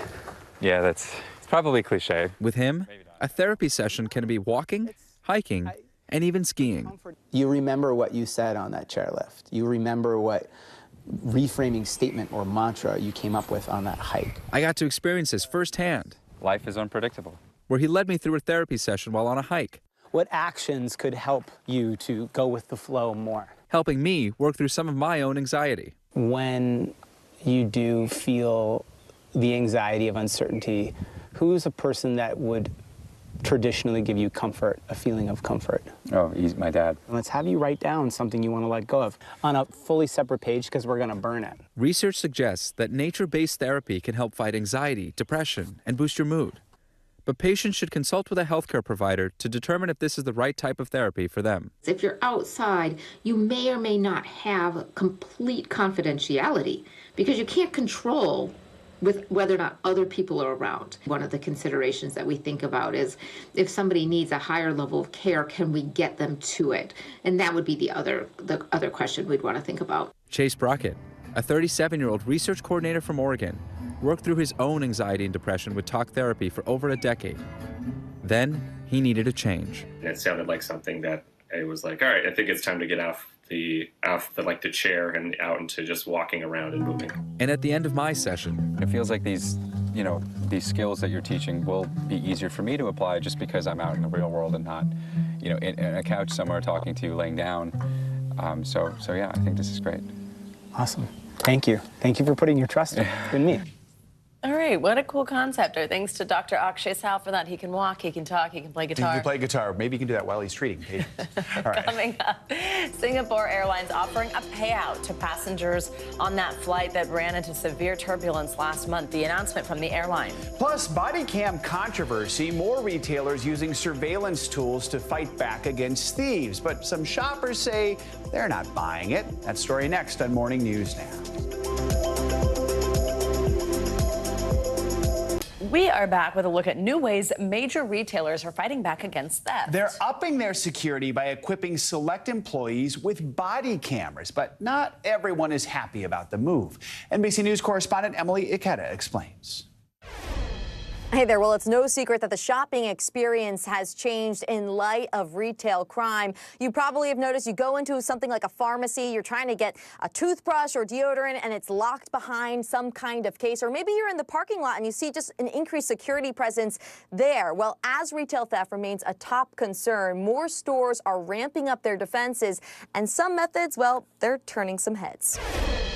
Yeah, it's probably cliche. With him, a therapy session can be walking, hiking, and even skiing. You remember what you said on that chairlift. You remember what reframing statement or mantra you came up with on that hike. I got to experience this firsthand. Life is unpredictable. Where he led me through a therapy session while on a hike. What actions could help you to go with the flow more? Helping me work through some of my own anxiety. When you do feel the anxiety of uncertainty, who's a person that would traditionally give you comfort, a feeling of comfort? Oh, he's my dad. Let's have you write down something you want to let go of on a fully separate page, because we're going to burn it. Research suggests that nature-based therapy can help fight anxiety, depression, and boost your mood. But patients should consult with a healthcare provider to determine if this is the right type of therapy for them. If you're outside, you may or may not have complete confidentiality because you can't control with whether or not other people are around. One of the considerations that we think about is if somebody needs a higher level of care, can we get them to it? And that would be the other question we'd want to think about. Chase Brockett, a 37-year-old research coordinator from Oregon, worked through his own anxiety and depression with talk therapy for over a decade. Then he needed a change. And it sounded like something that it was like, all right, I think it's time to get off the chair and out into just walking around and moving. And at the end of my session, it feels like these skills that you're teaching will be easier for me to apply just because I'm out in the real world and not, in a couch somewhere talking to you, laying down. So yeah, I think this is great. Awesome. Thank you. Thank you for putting your trust in me. All right, what a cool concept. Our thanks to Dr. Akshay Syal for that. He can walk, he can talk, he can play guitar. He can play guitar. Maybe you can do that while he's treating patients. All right. Coming up, Singapore Airlines offering a payout to passengers on that flight that ran into severe turbulence last month. The announcement from the airline. Plus, body cam controversy. More retailers using surveillance tools to fight back against thieves. But some shoppers say they're not buying it. That story next on Morning News Now. We are back with a look at new ways major retailers are fighting back against theft. They're upping their security by equipping select employees with body cameras, but not everyone is happy about the move. NBC News correspondent Emily Ikeda explains. Hey there. Well, it's no secret that the shopping experience has changed in light of retail crime. You probably have noticed you go into something like a pharmacy, you're trying to get a toothbrush or deodorant, and it's locked behind some kind of case. Or maybe you're in the parking lot and you see just an increased security presence there. Well, as retail theft remains a top concern, more stores are ramping up their defenses, and some methods, well, they're turning some heads.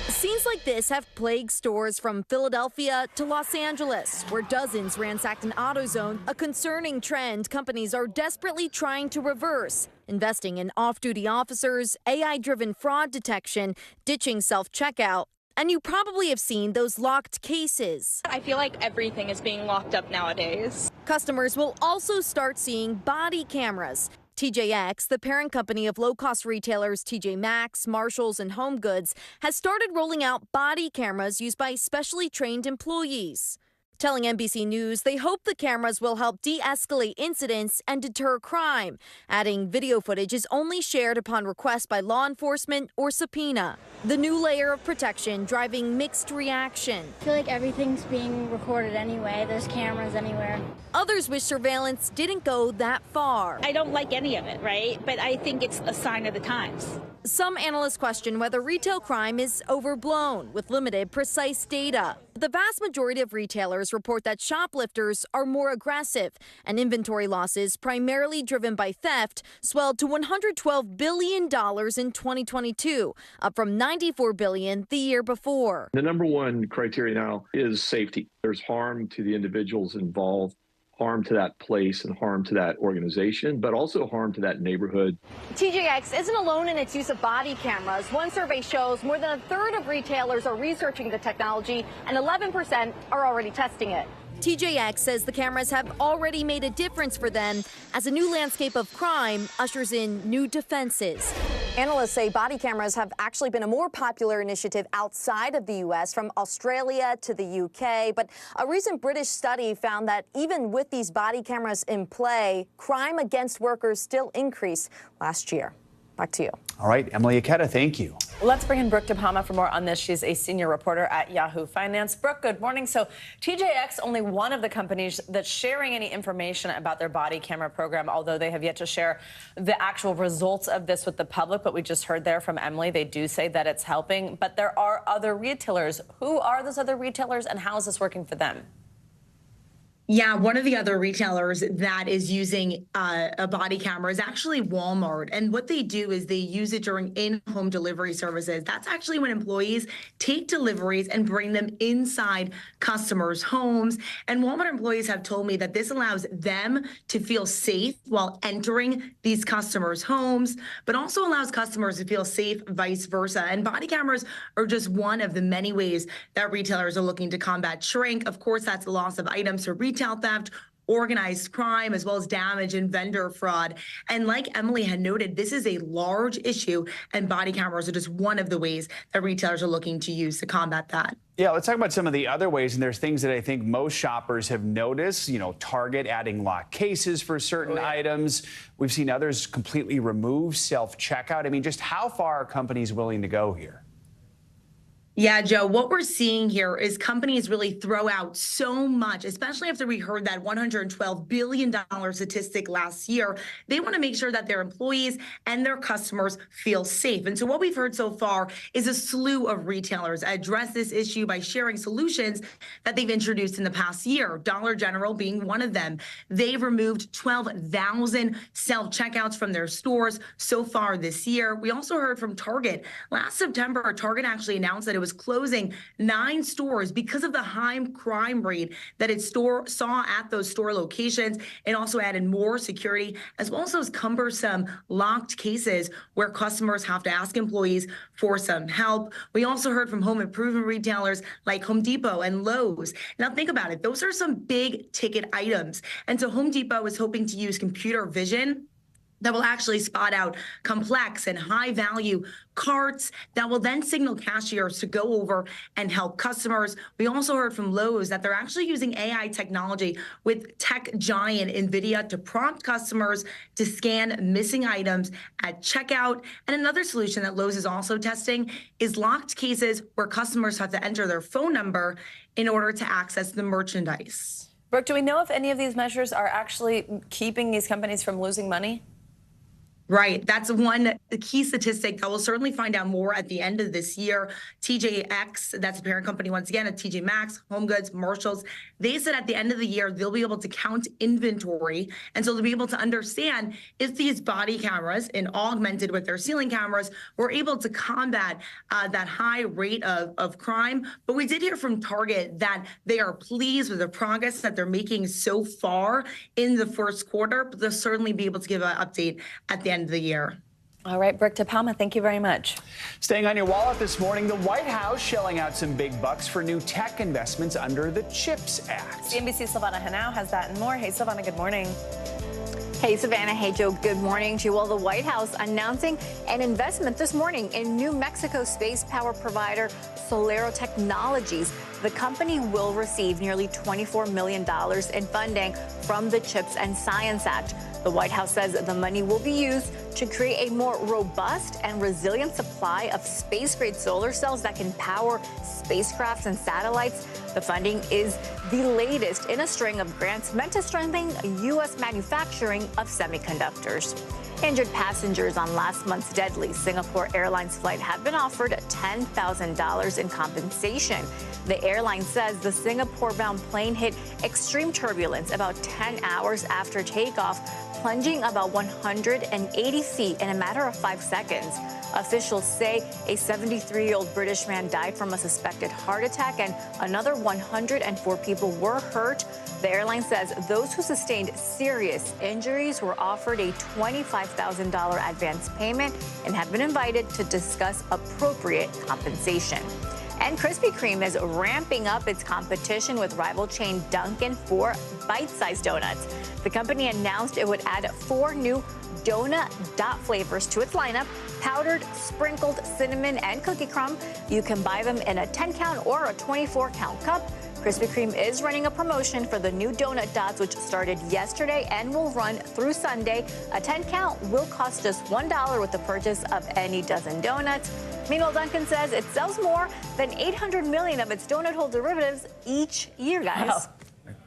Scenes like this have plagued stores from Philadelphia to Los Angeles, where dozens ransacked an AutoZone, a concerning trend companies are desperately trying to reverse, investing in off-duty officers, AI-driven fraud detection, ditching self-checkout, And you probably have seen those locked cases. I feel like everything is being locked up nowadays. Customers will also start seeing body cameras. TJX, the parent company of low-cost retailers TJ Maxx, Marshalls, and Home Goods, has started rolling out body cameras used by specially trained employees. Telling NBC News they hope the cameras will help de-escalate incidents and deter crime, adding video footage is only shared upon request by law enforcement or subpoena. The new layer of protection driving mixed reaction. I feel like everything's being recorded anyway. There's cameras anywhere. Others wish surveillance didn't go that far. I don't like any of it, right? But I think it's a sign of the times. Some analysts question whether retail crime is overblown with limited, precise data. The vast majority of retailers report that shoplifters are more aggressive, and inventory losses, primarily driven by theft, swelled to $112 billion in 2022, up from $94 billion the year before. The number one criteria now is safety. There's harm to the individuals involved, harm to that place and harm to that organization, but also harm to that neighborhood. TJX isn't alone in its use of body cameras. One survey shows more than a third of retailers are researching the technology and 11% are already testing it. TJX says the cameras have already made a difference for them as a new landscape of crime ushers in new defenses. Analysts say body cameras have actually been a more popular initiative outside of the U.S., from Australia to the U.K. But a recent British study found that even with these body cameras in play, crime against workers still increased last year. Back to you. All right, Emily Ikeda, thank you. Let's bring in Brooke DePalma for more on this. She's a senior reporter at Yahoo Finance. Brooke, good morning. So TJX, only one of the companies that's sharing any information about their body camera program, although they have yet to share the actual results of this with the public. But we just heard there from Emily, they do say that it's helping. But there are other retailers. Who are those other retailers, and how is this working for them? Yeah, one of the other retailers that is using a body camera is actually Walmart. And what they do is they use it during in-home delivery services. That's actually when employees take deliveries and bring them inside customers' homes. And Walmart employees have told me that this allows them to feel safe while entering these customers' homes, but also allows customers to feel safe, vice versa. And body cameras are just one of the many ways that retailers are looking to combat shrink. Of course, that's the loss of items to retail theft, organized crime, as well as damage and vendor fraud. And like Emily had noted, this is a large issue, and body cameras are just one of the ways that retailers are looking to use to combat that. Yeah, let's talk about some of the other ways. And there's things that I think most shoppers have noticed, you know, Target adding locked cases for certain items. We've seen others completely remove self-checkout. I mean, just how far are companies willing to go here? Yeah, Joe, what we're seeing here is companies really throw out so much, especially after we heard that $112 billion statistic last year. They want to make sure that their employees and their customers feel safe. And so what we've heard so far is a slew of retailers address this issue by sharing solutions that they've introduced in the past year, Dollar General being one of them. They've removed 12,000 self-checkouts from their stores so far this year. We also heard from Target. Last September, Target actually announced that it was closing 9 stores because of the high crime rate that it saw at those store locations. It also added more security, as well as those cumbersome locked cases where customers have to ask employees for some help. We also heard from home improvement retailers like Home Depot and Lowe's. Now think about it. Those are some big ticket items. And so Home Depot is hoping to use computer vision that will actually spot out complex and high-value carts that will then signal cashiers to go over and help customers. We also heard from Lowe's that they're actually using AI technology with tech giant NVIDIA to prompt customers to scan missing items at checkout. And another solution that Lowe's is also testing is locked cases where customers have to enter their phone number in order to access the merchandise. Brooke, do we know if any of these measures are actually keeping these companies from losing money? Right. That's one key statistic that we'll certainly find out more at the end of this year. TJX, that's a parent company once again, at TJ Maxx, Home Goods, Marshalls, they said at the end of the year, they'll be able to count inventory. And so they'll be able to understand if these body cameras, and augmented with their ceiling cameras, were able to combat that high rate of crime. But we did hear from Target that they are pleased with the progress that they're making so far in the first quarter, but they'll certainly be able to give an update at the end of the year. All right, Brooke DePalma, thank you very much. Staying on your wallet this morning, the White House shelling out some big bucks for new tech investments under the CHIPS Act. CNBC's Silvana Henao has that and more. Hey, Silvana, good morning. Hey, Savannah. Hey, Joe. Good morning to you. Well, the White House announcing an investment this morning in New Mexico space power provider Solero Technologies. The company will receive nearly $24 million in funding from the CHIPS and Science Act. The White House says the money will be used to create a more robust and resilient supply of space-grade solar cells that can power spacecrafts and satellites. The funding is the latest in a string of grants meant to strengthen U.S. manufacturing of semiconductors. Injured passengers on last month's deadly Singapore Airlines flight have been offered $10,000 in compensation. The airline says the Singapore-bound plane hit extreme turbulence about 10 hours after takeoff, plunging about 180 feet in a matter of 5 seconds. Officials say a 73-year-old British man died from a suspected heart attack and another 104 people were hurt. The airline says those who sustained serious injuries were offered a $25,000 advance payment and have been invited to discuss appropriate compensation. And Krispy Kreme is ramping up its competition with rival chain Dunkin' for bite-sized donuts. The company announced it would add 4 new donut dot flavors to its lineup: powdered, sprinkled, cinnamon, and cookie crumb. You can buy them in a 10-count or a 24-count cup. Krispy Kreme is running a promotion for the new donut dots, which started yesterday and will run through Sunday. A 10-count will cost just $1 with the purchase of any dozen donuts. Meanwhile, Dunkin' says it sells more than 800 million of its donut hole derivatives each year, guys. Wow.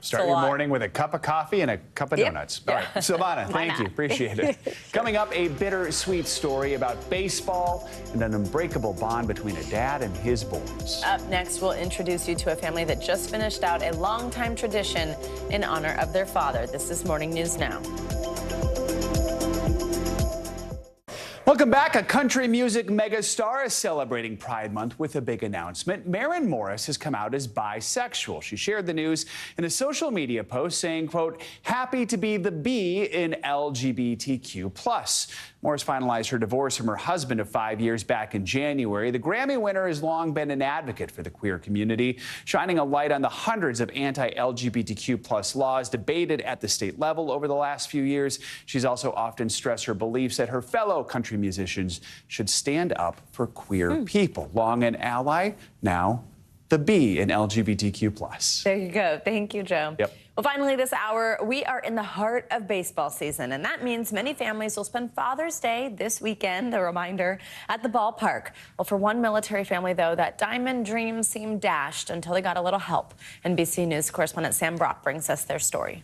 Start your morning with a cup of coffee and a cup of donuts. All right, Silvana, thank you. Appreciate it. Coming up, a bittersweet story about baseball and an unbreakable bond between a dad and his boys. Up next, we'll introduce you to a family that just finished out a longtime tradition in honor of their father. This is Morning News Now. Welcome back. A country music megastar is celebrating Pride Month with a big announcement. Maren Morris has come out as bisexual. She shared the news in a social media post saying, quote, "Happy to be the B in LGBTQ+. Morris finalized her divorce from her husband of 5 years back in January. The Grammy winner has long been an advocate for the queer community, shining a light on the hundreds of anti-LGBTQ+ laws debated at the state level over the last few years. She's also often stressed her beliefs that her fellow country musicians should stand up for queer people. Long an ally, now the B in LGBTQ+. There you go. Thank you, Joe. Yep. Well, finally this hour, we are in the heart of baseball season, and that means many families will spend Father's Day this weekend, a reminder, at the ballpark. Well, for one military family, though, that diamond dream seemed dashed until they got a little help. NBC News correspondent Sam Brock brings us their story.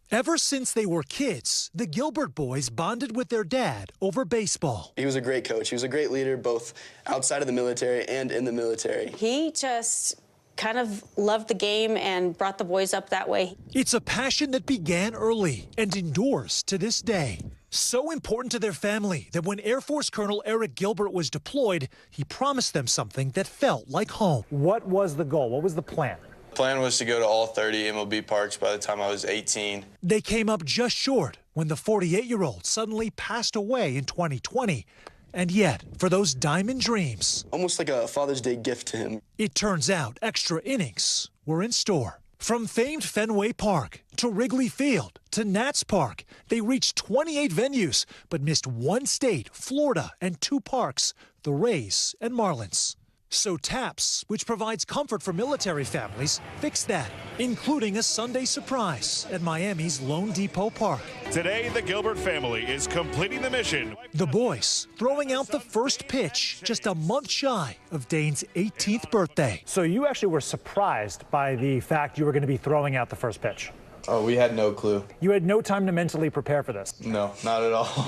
Ever since they were kids, the Gilbert boys bonded with their dad over baseball. He was a great coach. He was a great leader, both outside of the military and in the military. He just kind of loved the game and brought the boys up that way. It's a passion that began early and endures to this day. So important to their family that when Air Force Colonel Eric Gilbert was deployed, he promised them something that felt like home. What was the goal? What was the plan? The plan was to go to all 30 MLB parks by the time I was 18. They came up just short when the 48-year-old suddenly passed away in 2020. And yet, for those diamond dreams, almost like a Father's Day gift to him, it turns out extra innings were in store. From famed Fenway Park to Wrigley Field to Nats Park, they reached 28 venues, but missed one state, Florida, and 2 parks, the Rays and Marlins. So TAPS, which provides comfort for military families, fixed that, including a Sunday surprise at Miami's Lone Depot Park. Today, the Gilbert family is completing the mission. The boys throwing out the first pitch just a month shy of Dane's 18th birthday. So you actually were surprised by the fact you were going to be throwing out the first pitch? Oh, we had no clue. You had no time to mentally prepare for this? No, not at all.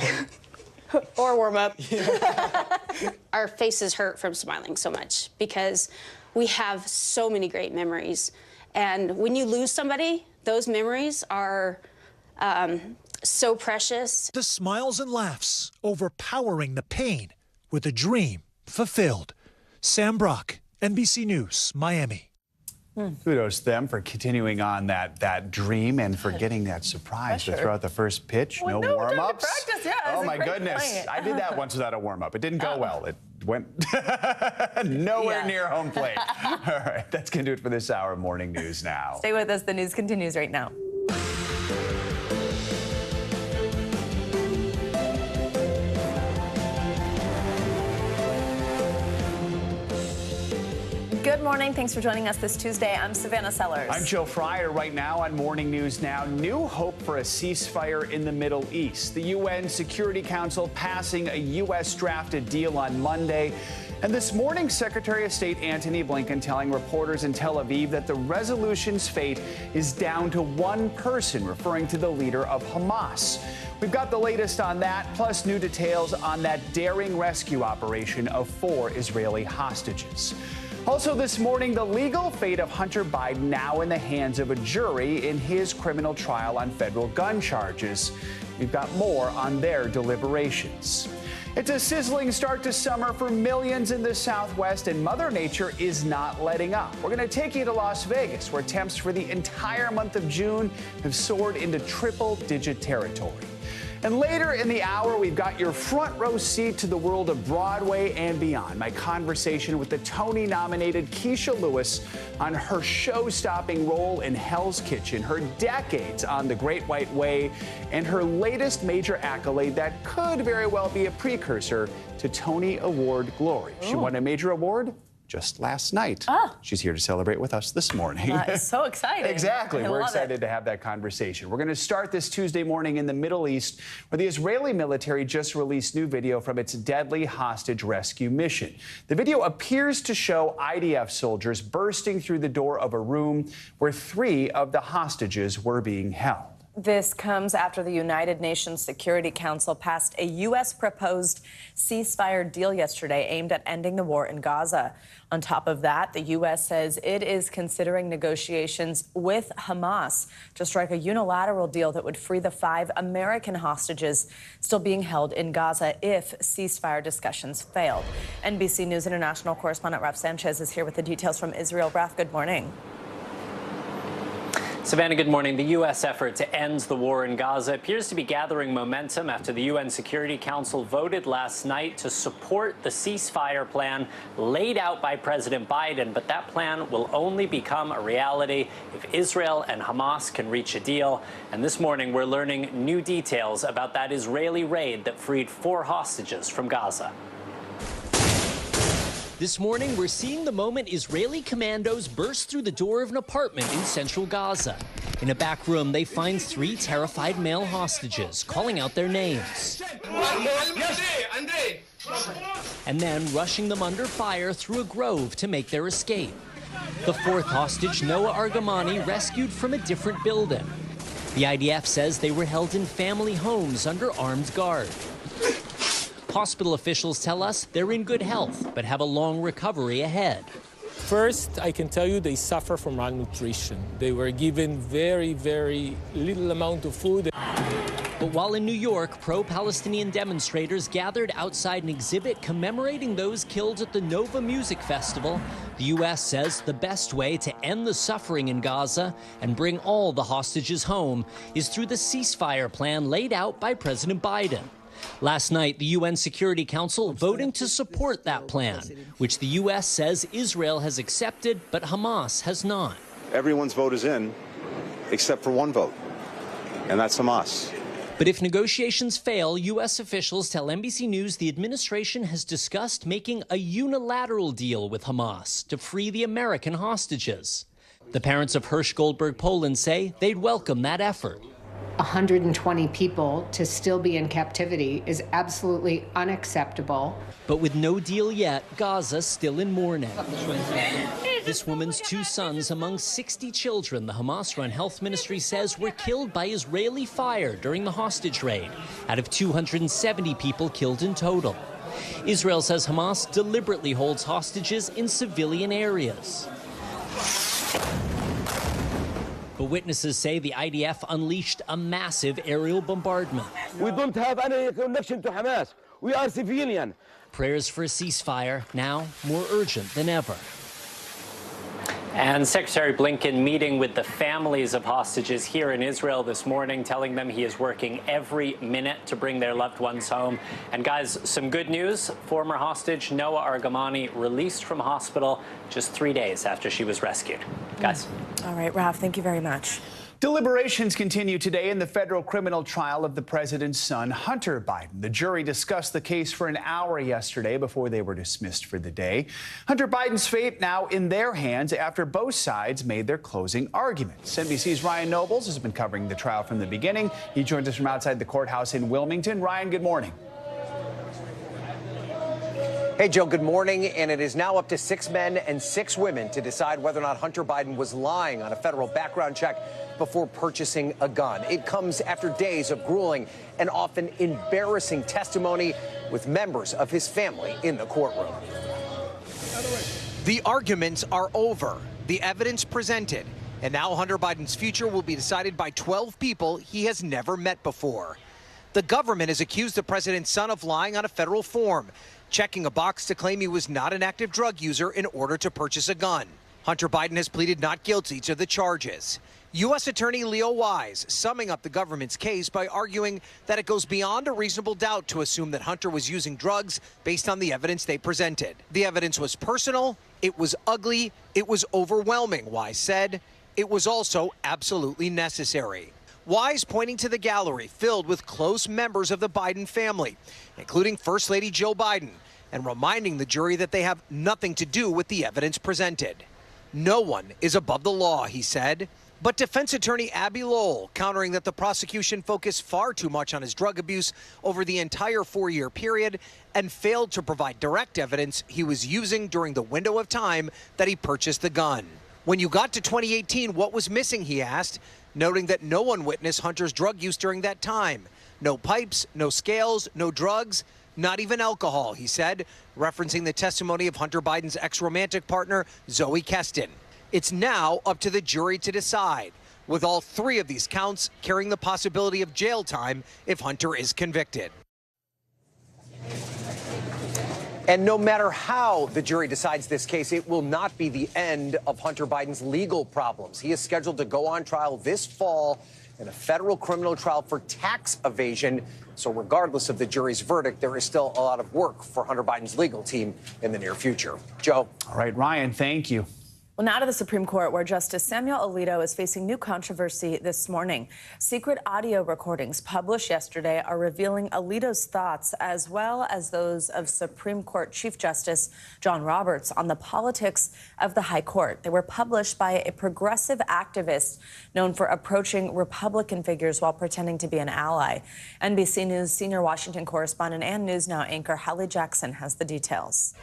Or warm up. Our faces hurt from smiling so much because we have so many great memories. And when you lose somebody, those memories are so precious. The smiles and laughs overpowering the pain with a dream fulfilled. Sam Brock, NBC News, Miami. Kudos to them for continuing on that dream and for getting that surprise to throw out the first pitch. Well, no warm-ups. Practice, yeah, oh my goodness. I did that once without a warm-up. It didn't go well. It went nowhere near home plate. All right, that's going to do it for this hour of Morning News Now. Stay with us. The news continues right now. Good morning. Thanks for joining us this Tuesday. I'm Savannah Sellers. I'm Joe Fryer. Right now on Morning News Now, new hope for a ceasefire in the Middle East. The UN Security Council passing a U.S.-drafted deal on Monday. And this morning, Secretary of State Antony Blinken telling reporters in Tel Aviv that the resolution's fate is down to one person, referring to the leader of Hamas. We've got the latest on that, plus new details on that daring rescue operation of 4 Israeli hostages. Also this morning, the legal fate of Hunter Biden now in the hands of a jury in his criminal trial on federal gun charges. We've got more on their deliberations. It's a sizzling start to summer for millions in the Southwest, and Mother Nature is not letting up. We're going to take you to Las Vegas, where temps for the entire month of June have soared into triple-digit territory. And later in the hour, we've got your front row seat to the world of Broadway and beyond. My conversation with the Tony-nominated Keisha Lewis on her show-stopping role in Hell's Kitchen, her decades on The Great White Way, and her latest major accolade that could very well be a precursor to Tony Award glory. She won a major award just last night. She's here to celebrate with us this morning. So exciting. Exactly. We're excited to have that conversation. We're going to start this Tuesday morning in the Middle East, where the Israeli military just released new video from its deadly hostage rescue mission. The video appears to show IDF soldiers bursting through the door of a room where 3 of the hostages were being held. This comes after the United Nations Security Council passed a U.S. proposed ceasefire deal yesterday aimed at ending the war in Gaza. On top of that, the U.S. says it is considering negotiations with Hamas to strike a unilateral deal that would free the 5 American hostages still being held in Gaza if ceasefire discussions failed. NBC News International correspondent Raf Sanchez is here with the details from Israel. Raf, good morning. Savannah, good morning. The U.S. effort to end the war in Gaza appears to be gathering momentum after the UN Security Council voted last night to support the ceasefire plan laid out by President Biden. But that plan will only become a reality if Israel and Hamas can reach a deal. And this morning, we're learning new details about that Israeli raid that freed 4 hostages from Gaza. This morning, we're seeing the moment Israeli commandos burst through the door of an apartment in central Gaza. In a back room, they find 3 terrified male hostages, calling out their names. And then rushing them under fire through a grove to make their escape. The 4th hostage, Noah Argamani, rescued from a different building. The IDF says they were held in family homes under armed guard. Hospital officials tell us they're in good health, but have a long recovery ahead. First, I can tell you they suffer from malnutrition. They were given very, very little amount of food. But while in New York, pro-Palestinian demonstrators gathered outside an exhibit commemorating those killed at the Nova Music Festival, the U.S. says the best way to end the suffering in Gaza and bring all the hostages home is through the ceasefire plan laid out by President Biden. Last night, the UN Security Council voting to support that plan, which the U.S. says Israel has accepted, but Hamas has not. Everyone's vote is in, except for one vote, and that's Hamas. But if negotiations fail, U.S. officials tell NBC News the administration has discussed making a unilateral deal with Hamas to free the American hostages. The parents of Hirsch Goldberg Poland say they'd welcome that effort. 120 people to still be in captivity is absolutely unacceptable. But with no deal yet, Gaza still in mourning. This woman's 2 sons among 60 children the Hamas-run health ministry says were killed by Israeli fire during the hostage raid, out of 270 people killed in total. Israel says Hamas deliberately holds hostages in civilian areas. But witnesses say the IDF unleashed a massive aerial bombardment. We don't have any connection to Hamas. We are civilian. Prayers for a ceasefire now more urgent than ever. And Secretary Blinken meeting with the families of hostages here in Israel this morning, telling them he is working every minute to bring their loved ones home. And guys, some good news. Former hostage Noah Argamani released from hospital just 3 days after she was rescued. Guys. All right, Ralph, thank you very much. Deliberations continue today in the federal criminal trial of the president's son, Hunter Biden. The jury discussed the case for an hour yesterday before they were dismissed for the day. Hunter Biden's fate now in their hands after both sides made their closing arguments. NBC's Ryan Nobles has been covering the trial from the beginning. He joins us from outside the courthouse in Wilmington. Ryan, good morning. Hey, Joe, good morning. And it is now up to 6 men and 6 women to decide whether or not Hunter Biden was lying on a federal background check before purchasing a gun. It comes after days of grueling and often embarrassing testimony with members of his family in the courtroom. The arguments are over, the evidence presented, and now Hunter Biden's future will be decided by 12 people he has never met before. The government has accused the president's son of lying on a federal form, checking a box to claim he was not an active drug user in order to purchase a gun. Hunter Biden has pleaded not guilty to the charges. U.S. Attorney Leo Wise summing up the government's case by arguing that it goes beyond a reasonable doubt to assume that Hunter was using drugs based on the evidence they presented. The evidence was personal, it was ugly, it was overwhelming, Wise said. It was also absolutely necessary. Wise pointing to the gallery filled with close members of the Biden family, including First Lady Jill Biden, and reminding the jury that they have nothing to do with the evidence presented. No one is above the law, he said. But defense attorney Abby Lowell countering that the prosecution focused far too much on his drug abuse over the entire 4-year period and failed to provide direct evidence he was using during the window of time that he purchased the gun. When you got to 2018, what was missing, he asked, noting that no one witnessed Hunter's drug use during that time. No pipes, no scales, no drugs, not even alcohol, he said, referencing the testimony of Hunter Biden's ex-romantic partner, Zoe Keston. It's now up to the jury to decide, with all 3 of these counts carrying the possibility of jail time if Hunter is convicted. And no matter how the jury decides this case, it will not be the end of Hunter Biden's legal problems. He is scheduled to go on trial this fall in a federal criminal trial for tax evasion. So regardless of the jury's verdict, there is still a lot of work for Hunter Biden's legal team in the near future. Joe. All right, Ryan, thank you. Well, now to the Supreme Court, where Justice Samuel Alito is facing new controversy this morning. Secret audio recordings published yesterday are revealing Alito's thoughts, as well as those of Supreme Court Chief Justice John Roberts, on the politics of the High Court. They were published by a progressive activist known for approaching Republican figures while pretending to be an ally. NBC News senior Washington correspondent and News Now anchor Hallie Jackson has the details.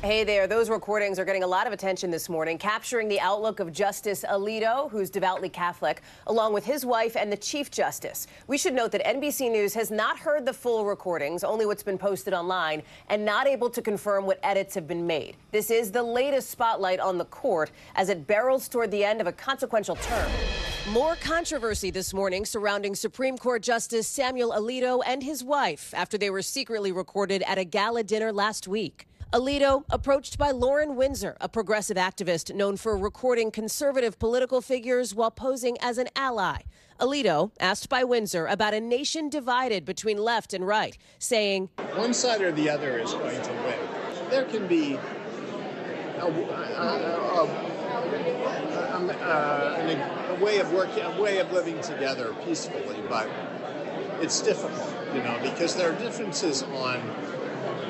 Hey there, those recordings are getting a lot of attention this morning, capturing the outlook of Justice Alito, who's devoutly Catholic, along with his wife and the Chief Justice. We should note that NBC News has not heard the full recordings, only what's been posted online, and not able to confirm what edits have been made. This is the latest spotlight on the court as it barrels toward the end of a consequential term. More controversy this morning surrounding Supreme Court Justice Samuel Alito and his wife after they were secretly recorded at a gala dinner last week. Alito approached by Lauren Windsor, a progressive activist known for recording conservative political figures while posing as an ally. Alito asked by Windsor about a nation divided between left and right, saying, one side or the other is going to win. There can be a way of working, a way of living together peacefully, but it's difficult, because there are differences on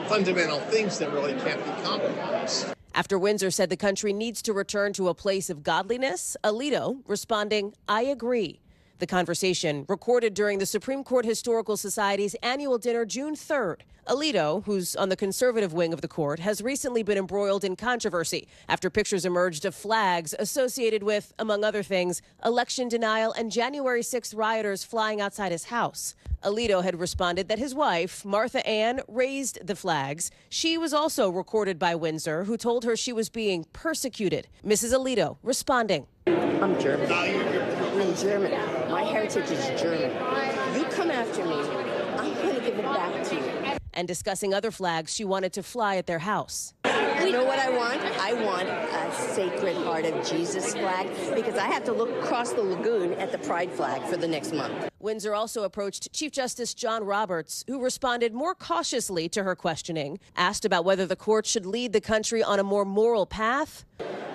fundamental things that really can't be compromised. After Windsor said the country needs to return to a place of godliness, Alito responding, I agree. The conversation recorded during the Supreme Court Historical Society's annual dinner June 3rd. Alito, who's on the conservative wing of the court, has recently been embroiled in controversy after pictures emerged of flags associated with, among other things, election denial and January 6th rioters flying outside his house. Alito had responded that his wife, Martha Ann, raised the flags. She was also recorded by Windsor, who told her she was being persecuted. Mrs. Alito responding. I'm German. I'm German. My heritage is German. You come after me, I'm going to give it back to you. And discussing other flags she wanted to fly at their house. You know what I want? I want a Sacred Heart of Jesus flag because I have to look across the lagoon at the Pride flag for the next month. Windsor also approached Chief Justice John Roberts, who responded more cautiously to her questioning. Asked about whether the court should lead the country on a more moral path.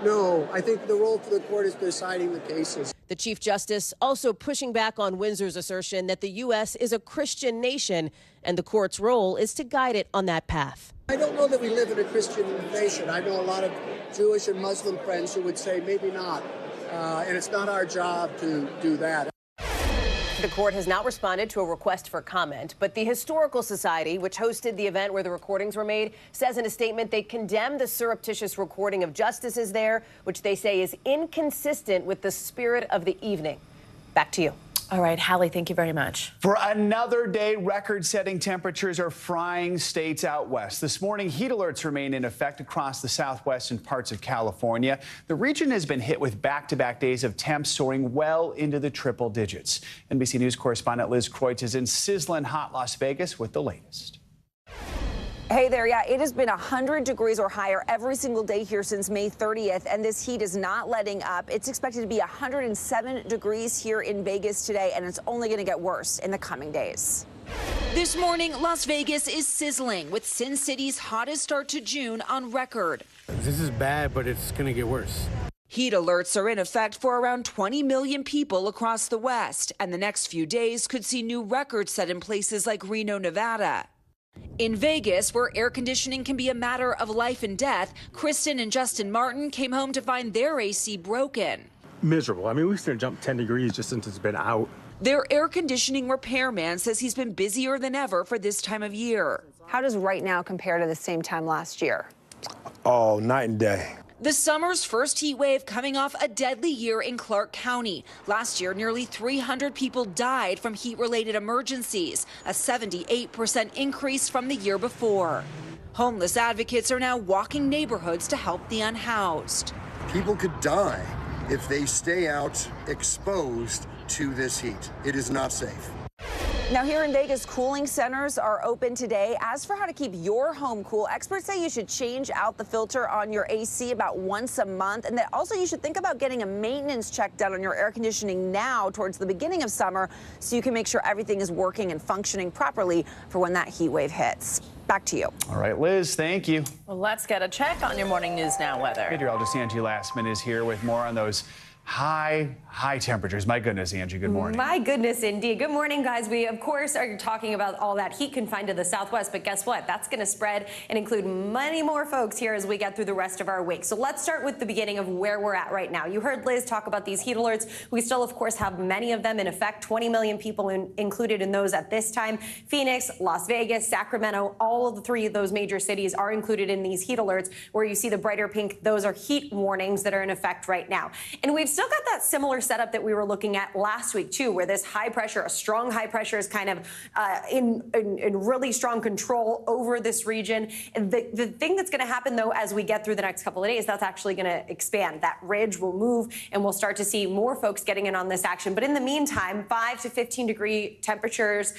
No, I think the role for the court is deciding the cases. The Chief Justice also pushing back on Windsor's assertion that the U.S. is a Christian nation and the court's role is to guide it on that path. I don't know that we live in a Christian nation. I know a lot of Jewish and Muslim friends who would say maybe not, and it's not our job to do that. The court has not responded to a request for comment, but the Historical Society, which hosted the event where the recordings were made, says in a statement they condemn the surreptitious recording of justices there, which they say is inconsistent with the spirit of the evening. Back to you. All right, Hallie, thank you very much. For another day, record-setting temperatures are frying states out west. This morning, heat alerts remain in effect across the southwest and parts of California. The region has been hit with back-to-back days of temps soaring well into the triple digits. NBC News correspondent Liz Kreutz is in sizzling hot Las Vegas with the latest. Hey there, yeah, it has been 100 degrees or higher every single day here since May 30th, and this heat is not letting up. It's expected to be 107 degrees here in Vegas today, and it's only going to get worse in the coming days. This morning, Las Vegas is sizzling with Sin City's hottest start to June on record. This is bad, but it's going to get worse. Heat alerts are in effect for around 20 million people across the West, and the next few days could see new records set in places like Reno, Nevada. In Vegas, where air conditioning can be a matter of life and death, Kristen and Justin Martin came home to find their AC broken. Miserable. I mean, we've seen it jump 10 degrees just since it's been out. Their air conditioning repairman says he's been busier than ever for this time of year. How does right now compare to the same time last year? Oh, night and day. The summer's first heat wave coming off a deadly year in Clark County. Last year, nearly 300 people died from heat-related emergencies, a 78% increase from the year before. Homeless advocates are now walking neighborhoods to help the unhoused. People could die if they stay out exposed to this heat. It is not safe. Now here in Vegas, cooling centers are open today. As for how to keep your home cool, experts say you should change out the filter on your AC about once a month, and that also you should think about getting a maintenance check done on your air conditioning now towards the beginning of summer so you can make sure everything is working and functioning properly for when that heat wave hits. Back to you. All right, Liz, thank you. Well, let's get a check on your morning news now weather. Meteorologist Angie Lastman is here with more on those high temperatures. My goodness, Angie, good morning. My goodness, indeed. Good morning, guys. We, of course, are talking about all that heat confined to the southwest, but guess what? That's going to spread and include many more folks here as we get through the rest of our week. So let's start with the beginning of where we're at right now. You heard Liz talk about these heat alerts. We still, of course, have many of them in effect, 20 million people included in those at this time. Phoenix, Las Vegas, Sacramento, all of the three of those major cities are included in these heat alerts. Where you see the brighter pink, those are heat warnings that are in effect right now. And we've still got that similar setup that we were looking at last week, too, where this high pressure, a strong high pressure is kind of in really strong control over this region. And the thing that's going to happen, though, as we get through the next couple of days, that's actually going to expand. That ridge will move, and we'll start to see more folks getting in on this action. But in the meantime, 5 to 15 degree temperatures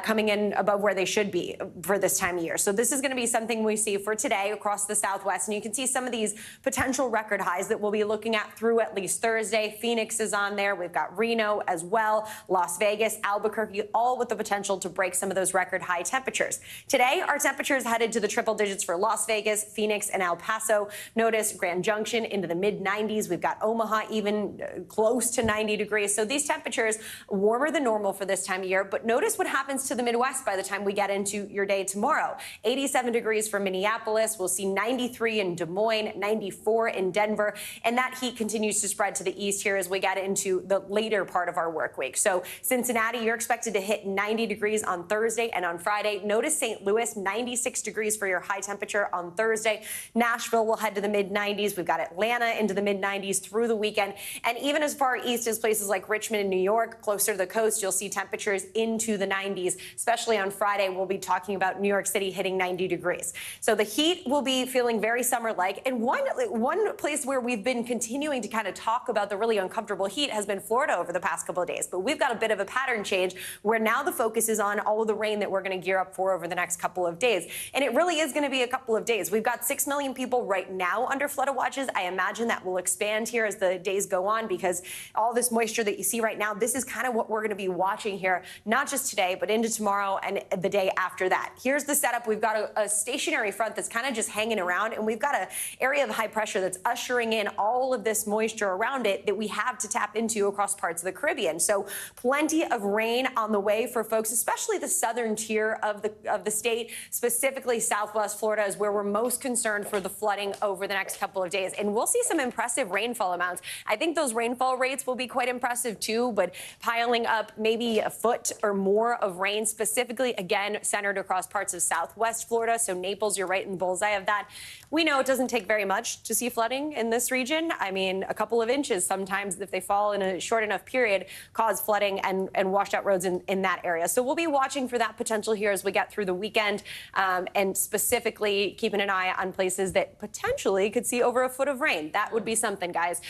coming in above where they should be for this time of year. So this is going to be something we see for today across the southwest. And you can see some of these potential record highs that we'll be looking at through at least Thursday. Phoenix is on there. We've got Reno as well, Las Vegas, Albuquerque, all with the potential to break some of those record high temperatures. Today, our temperatures headed to the triple digits for Las Vegas, Phoenix, and El Paso. Notice Grand Junction into the mid 90s. We've got Omaha even close to 90 degrees. So these temperatures warmer than normal for this time of year. But notice what happens to the Midwest by the time we get into your day tomorrow. 87 degrees for Minneapolis. We'll see 93 in Des Moines, 94 in Denver. And that heat continues to spread to the east here as we get into the later part of our work week. So Cincinnati, you're expected to hit 90 degrees on Thursday and on Friday. Notice St. Louis, 96 degrees for your high temperature on Thursday. Nashville will head to the mid 90s. We've got Atlanta into the mid 90s through the weekend. And even as far east as places like Richmond and New York, closer to the coast, you'll see temperatures into the 90s, especially on Friday. We'll be talking about New York City hitting 90 degrees. So the heat will be feeling very summer-like. And one place where we've been continuing to kind of talk about about the really uncomfortable heat has been Florida over the past couple of days. But we've got a bit of a pattern change where now the focus is on all of the rain that we're going to gear up for over the next couple of days. And it really is going to be a couple of days. We've got 6 million people right now under flood watches. I imagine that will expand here as the days go on, because all this moisture that you see right now, this is kind of what we're going to be watching here, not just today, but into tomorrow and the day after that. Here's the setup. We've got a stationary front that's kind of just hanging around, and we've got an area of high pressure that's ushering in all of this moisture around it that we have to tap into across parts of the Caribbean. So plenty of rain on the way for folks, especially the southern tier of the state, specifically Southwest Florida is where we're most concerned for the flooding over the next couple of days. And we'll see some impressive rainfall amounts. I think those rainfall rates will be quite impressive too, but piling up maybe a foot or more of rain, specifically, again, centered across parts of Southwest Florida. So Naples, you're right in the bullseye of that. We know it doesn't take very much to see flooding in this region. I mean, a couple of inches sometimes, if they fall in a short enough period, cause flooding and washed out roads in that area. So we'll be watching for that potential here as we get through the weekend, and specifically keeping an eye on places that potentially could see over a foot of rain. That would be something, guys.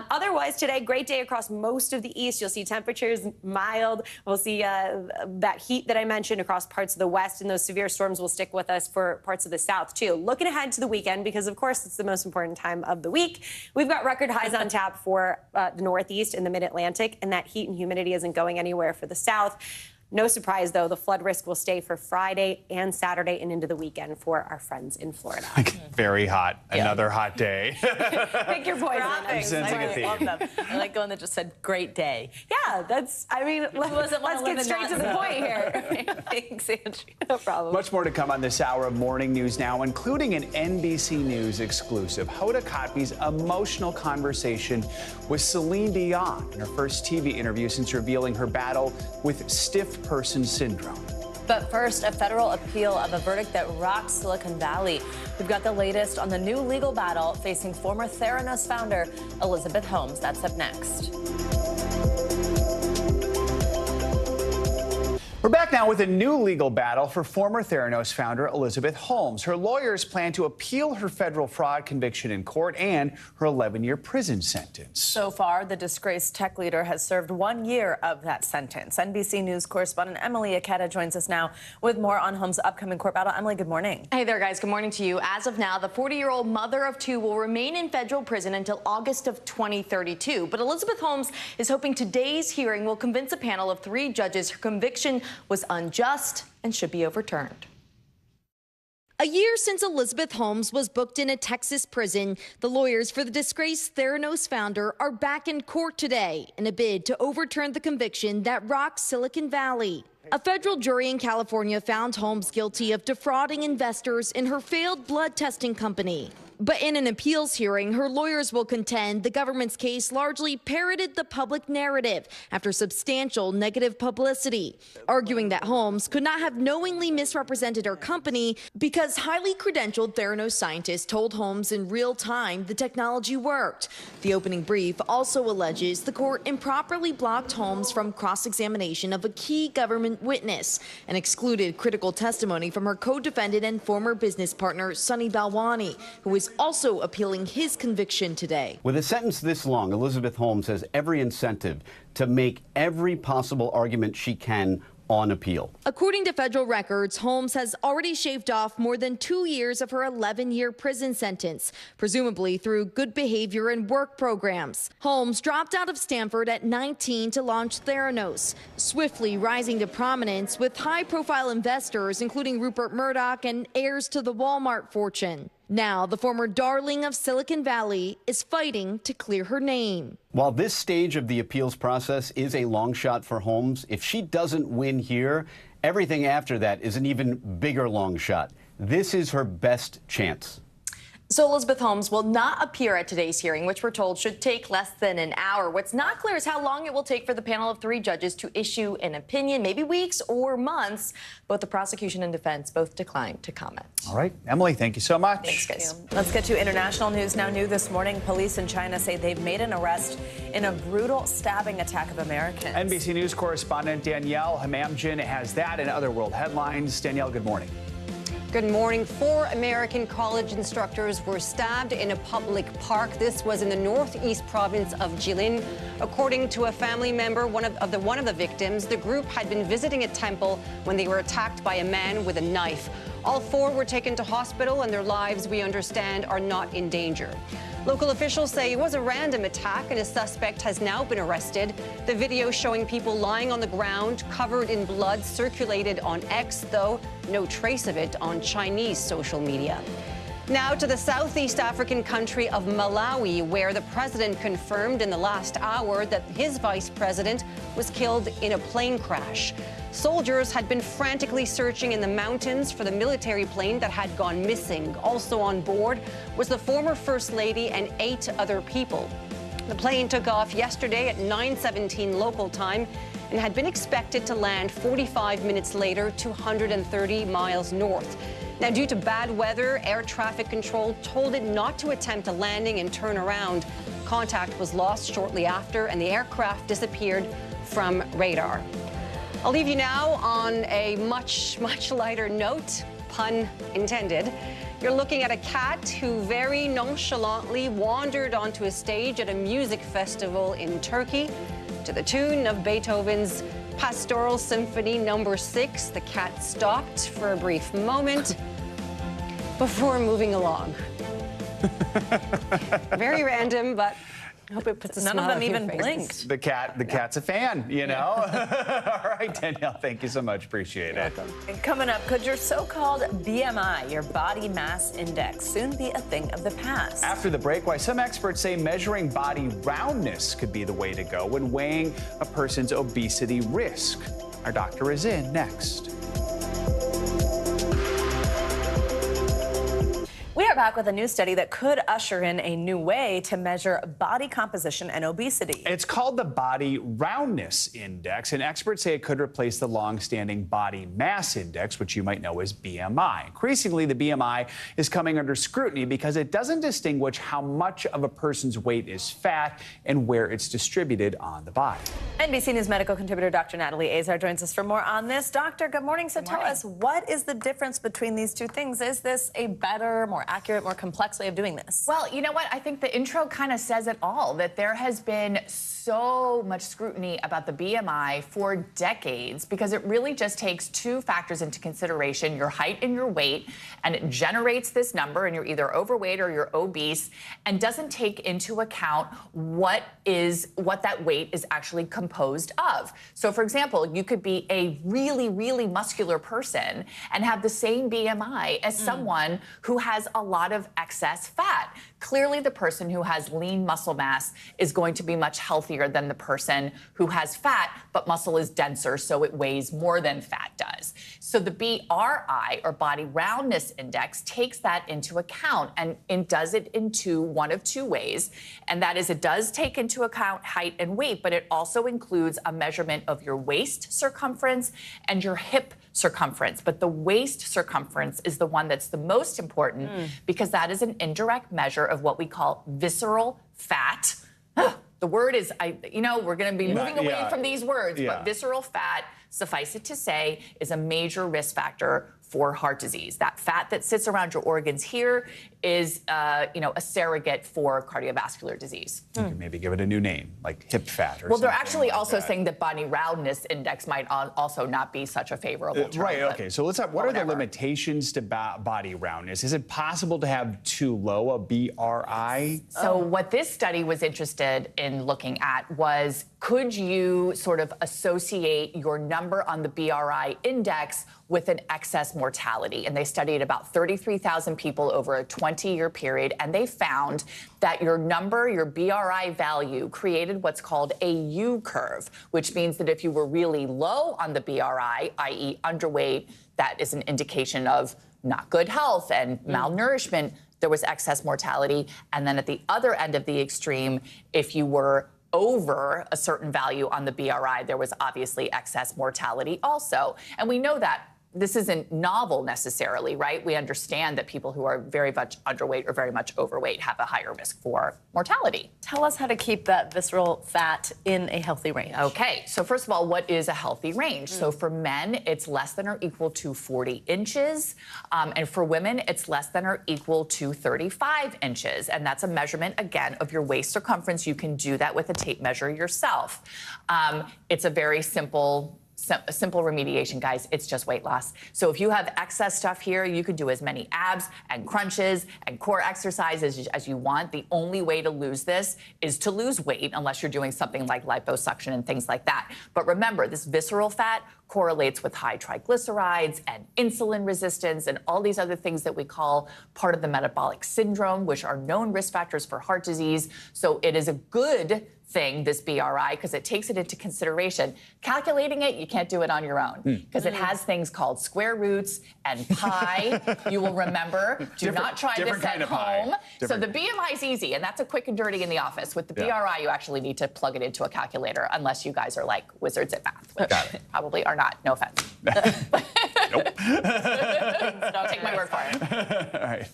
Otherwise, today, great day across most of the east. You'll see temperatures mild. We'll see that heat that I mentioned across parts of the west, and those severe storms will stick with us for parts of the south, too. Looking ahead to the weekend, because, of course, it's the most important time of the week, we've got record highs on tap for the Northeast and the Mid-Atlantic, and that heat and humidity isn't going anywhere for the south. No surprise, though, the flood risk will stay for Friday and Saturday and into the weekend for our friends in Florida. Very hot. Yeah. Another hot day. Pick your poison. I'm sensing a theme. I love them. I like going that just said great day. Yeah, that's, I mean, let's get straight to the point here. Thanks, Andrew. No problem. Much more to come on this hour of Morning News Now, including an NBC News exclusive. Hoda Kotb's emotional conversation with Celine Dion in her first TV interview since revealing her battle with stiff person syndrome. But first, a federal appeal of a verdict that rocks Silicon Valley. We've got the latest on the new legal battle facing former Theranos founder Elizabeth Holmes. That's up next. We're back now with a new legal battle for former Theranos founder Elizabeth Holmes. Her lawyers plan to appeal her federal fraud conviction in court and her 11-year prison sentence. So far, the disgraced tech leader has served 1 year of that sentence. NBC News correspondent Emily Aketa joins us now with more on Holmes' upcoming court battle. Emily, good morning. Hey there, guys. Good morning to you. As of now, the 40-year-old mother of two will remain in federal prison until August of 2032. But Elizabeth Holmes is hoping today's hearing will convince a panel of 3 judges her conviction was unjust and should be overturned. A year since Elizabeth Holmes was booked in a Texas prison, the lawyers for the disgraced Theranos founder are back in court today in a bid to overturn the conviction that rocks Silicon Valley. A federal jury in California found Holmes guilty of defrauding investors in her failed blood testing company. But in an appeals hearing, her lawyers will contend the government's case largely parroted the public narrative after substantial negative publicity, arguing that Holmes could not have knowingly misrepresented her company because highly credentialed Theranos scientists told Holmes in real time the technology worked. The opening brief also alleges the court improperly blocked Holmes from cross-examination of a key government witness and excluded critical testimony from her co-defendant and former business partner, Sunny Balwani, who is also appealing his conviction today. With a sentence this long, Elizabeth Holmes has every incentive to make every possible argument she can on appeal. According to federal records, Holmes has already shaved off more than 2 years of her 11-year prison sentence, presumably through good behavior and work programs. Holmes dropped out of Stanford at 19 to launch Theranos, swiftly rising to prominence with high-profile investors, including Rupert Murdoch and heirs to the Walmart fortune. Now, the former darling of Silicon Valley is fighting to clear her name. While this stage of the appeals process is a long shot for Holmes, if she doesn't win here, everything after that is an even bigger long shot. This is her best chance. So Elizabeth Holmes will not appear at today's hearing, which we're told should take less than an hour. What's not clear is how long it will take for the panel of 3 judges to issue an opinion, maybe weeks or months. Both the prosecution and defense both declined to comment. All right, Emily, thank you so much. Thanks, guys. Let's get to international news now. New this morning, police in China say they've made an arrest in a brutal stabbing attack of Americans. NBC News correspondent Danielle Hamamjin has that and other world headlines. Danielle, good morning. Good morning. 4 American college instructors were stabbed in a public park. This was in the northeast province of Jilin. According to a family member, one of the victims, the group had been visiting a temple when they were attacked by a man with a knife. All 4 were taken to hospital, and their lives, we understand, are not in danger. Local officials say it was a random attack, and a suspect has now been arrested. The video showing people lying on the ground covered in blood circulated on X, though no trace of it on Chinese social media. Now to the Southeast African country of Malawi, where the president confirmed in the last hour that his vice president was killed in a plane crash. Soldiers had been frantically searching in the mountains for the military plane that had gone missing. Also on board was the former First Lady and 8 other people. The plane took off yesterday at 9:17 local time and had been expected to land 45 minutes later, 230 miles north. Now, due to bad weather, air traffic control told it not to attempt a landing and turn around. Contact was lost shortly after, and the aircraft disappeared from radar. I'll leave you now on a much lighter note, pun intended. You're looking at a cat who very nonchalantly wandered onto a stage at a music festival in Turkey to the tune of Beethoven's Pastoral Symphony No. 6. The cat stopped for a brief moment before moving along. Very random, but I hope it puts a smile None of them on your even faces. blinked. The cat's a fan, you know? All right, Danielle, thank you so much. Appreciate it. And coming up, could your so-called BMI, your body mass index, soon be a thing of the past? After the break, why some experts say measuring body roundness could be the way to go when weighing a person's obesity risk. Our doctor is in next. We are back with a new study that could usher in a new way to measure body composition and obesity. It's called the Body Roundness Index, and experts say it could replace the long-standing Body Mass Index, which you might know as BMI. Increasingly, the BMI is coming under scrutiny because it doesn't distinguish how much of a person's weight is fat and where it's distributed on the body. NBC News medical contributor Dr. Natalie Azar joins us for more on this. Doctor, good morning. So tell us, what is the difference between these two things? Is this a better, more accurate, more complex way of doing this? Well, you know what? I think the intro kind of says it all, that there has been so much scrutiny about the BMI for decades because it really just takes 2 factors into consideration, your height and your weight, and it generates this number, and you're either overweight or you're obese, and doesn't take into account what that weight is actually composed of. So, for example, you could be a really muscular person and have the same BMI as someone who has a lot of excess fat. Clearly, the person who has lean muscle mass is going to be much healthier than the person who has fat, but muscle is denser, so it weighs more than fat does. So the BRI, or Body Roundness Index, takes that into account, and it does it in one of two ways. And that is, it does take into account height and weight, but it also includes a measurement of your waist circumference and your hip circumference. But the waist circumference is the one that's the most important because that is an indirect measure of what we call visceral fat. The word is, we're going to be moving away from these words, but visceral fat, suffice it to say, is a major risk factor for heart disease. That fat that sits around your organs here is, a surrogate for cardiovascular disease. You can maybe give it a new name, like hip fat or Well, they're something actually like also that. saying that body roundness index might also not be such a favorable term. Right, okay. So let's have, what are the limitations to body roundness? Is it possible to have too low a BRI? So what this study was interested in looking at was, could you sort of associate your number on the BRI index with an excess mortality? And they studied about 33,000 people over a 20-year period, and they found that your number, your BRI value, created what's called a U curve, which means that if you were really low on the BRI, i.e. underweight, that is an indication of not good health and malnourishment, there was excess mortality. And then at the other end of the extreme, if you were over a certain value on the BRI, there was obviously excess mortality also. And we know that this isn't novel necessarily, right? We understand that people who are very much underweight or very much overweight have a higher risk for mortality. Tell us how to keep that visceral fat in a healthy range. Okay, so first of all, what is a healthy range? So for men, it's less than or equal to 40 inches. And for women, it's less than or equal to 35 inches. And that's a measurement, again, of your waist circumference. You can do that with a tape measure yourself. It's a very simple remediation, guys. It's just weight loss. So if you have excess stuff here, you can do as many abs and crunches and core exercises as you want. The only way to lose this is to lose weight, unless you're doing something like liposuction and things like that. But remember, this visceral fat correlates with high triglycerides and insulin resistance and all these other things that we call part of the metabolic syndrome, which are known risk factors for heart disease. So it is a good thing, this BRI, because it takes it into consideration. Calculating it, you can't do it on your own, because it has things called square roots and pi. You will remember. Do not try this at home. So the BMI is easy, and that's a quick and dirty in the office. With the BRI, you actually need to plug it into a calculator, unless you guys are like wizards at math, which probably are not. No offense. Nope. Don't take my word for it. All right.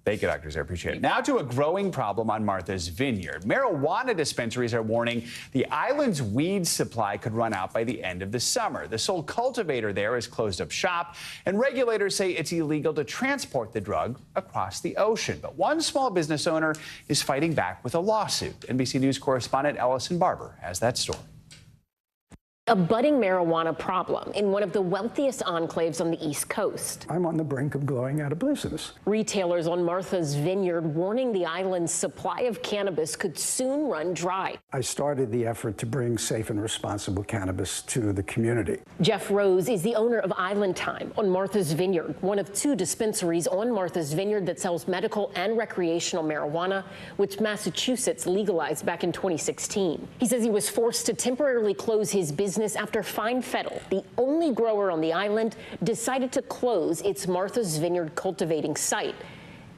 Thank you, doctors. I appreciate it. Now to a growing problem on Martha's Vineyard. Marijuana dispensaries are warning the island's weed supply could run out by the end of the summer. The sole cultivator there has closed up shop, and regulators say it's illegal to transport the drug across the ocean. But one small business owner is fighting back with a lawsuit. NBC News correspondent Ellison Barber has that story. A budding marijuana problem in one of the wealthiest enclaves on the East Coast. I'm on the brink of going out of business. Retailers on Martha's Vineyard warning the island's supply of cannabis could soon run dry. I started the effort to bring safe and responsible cannabis to the community. Jeff Rose is the owner of Island Time on Martha's Vineyard, one of 2 dispensaries on Martha's Vineyard that sells medical and recreational marijuana, which Massachusetts legalized back in 2016. He says he was forced to temporarily close his business after Fine Fettle, the only grower on the island, decided to close its Martha's Vineyard cultivating site.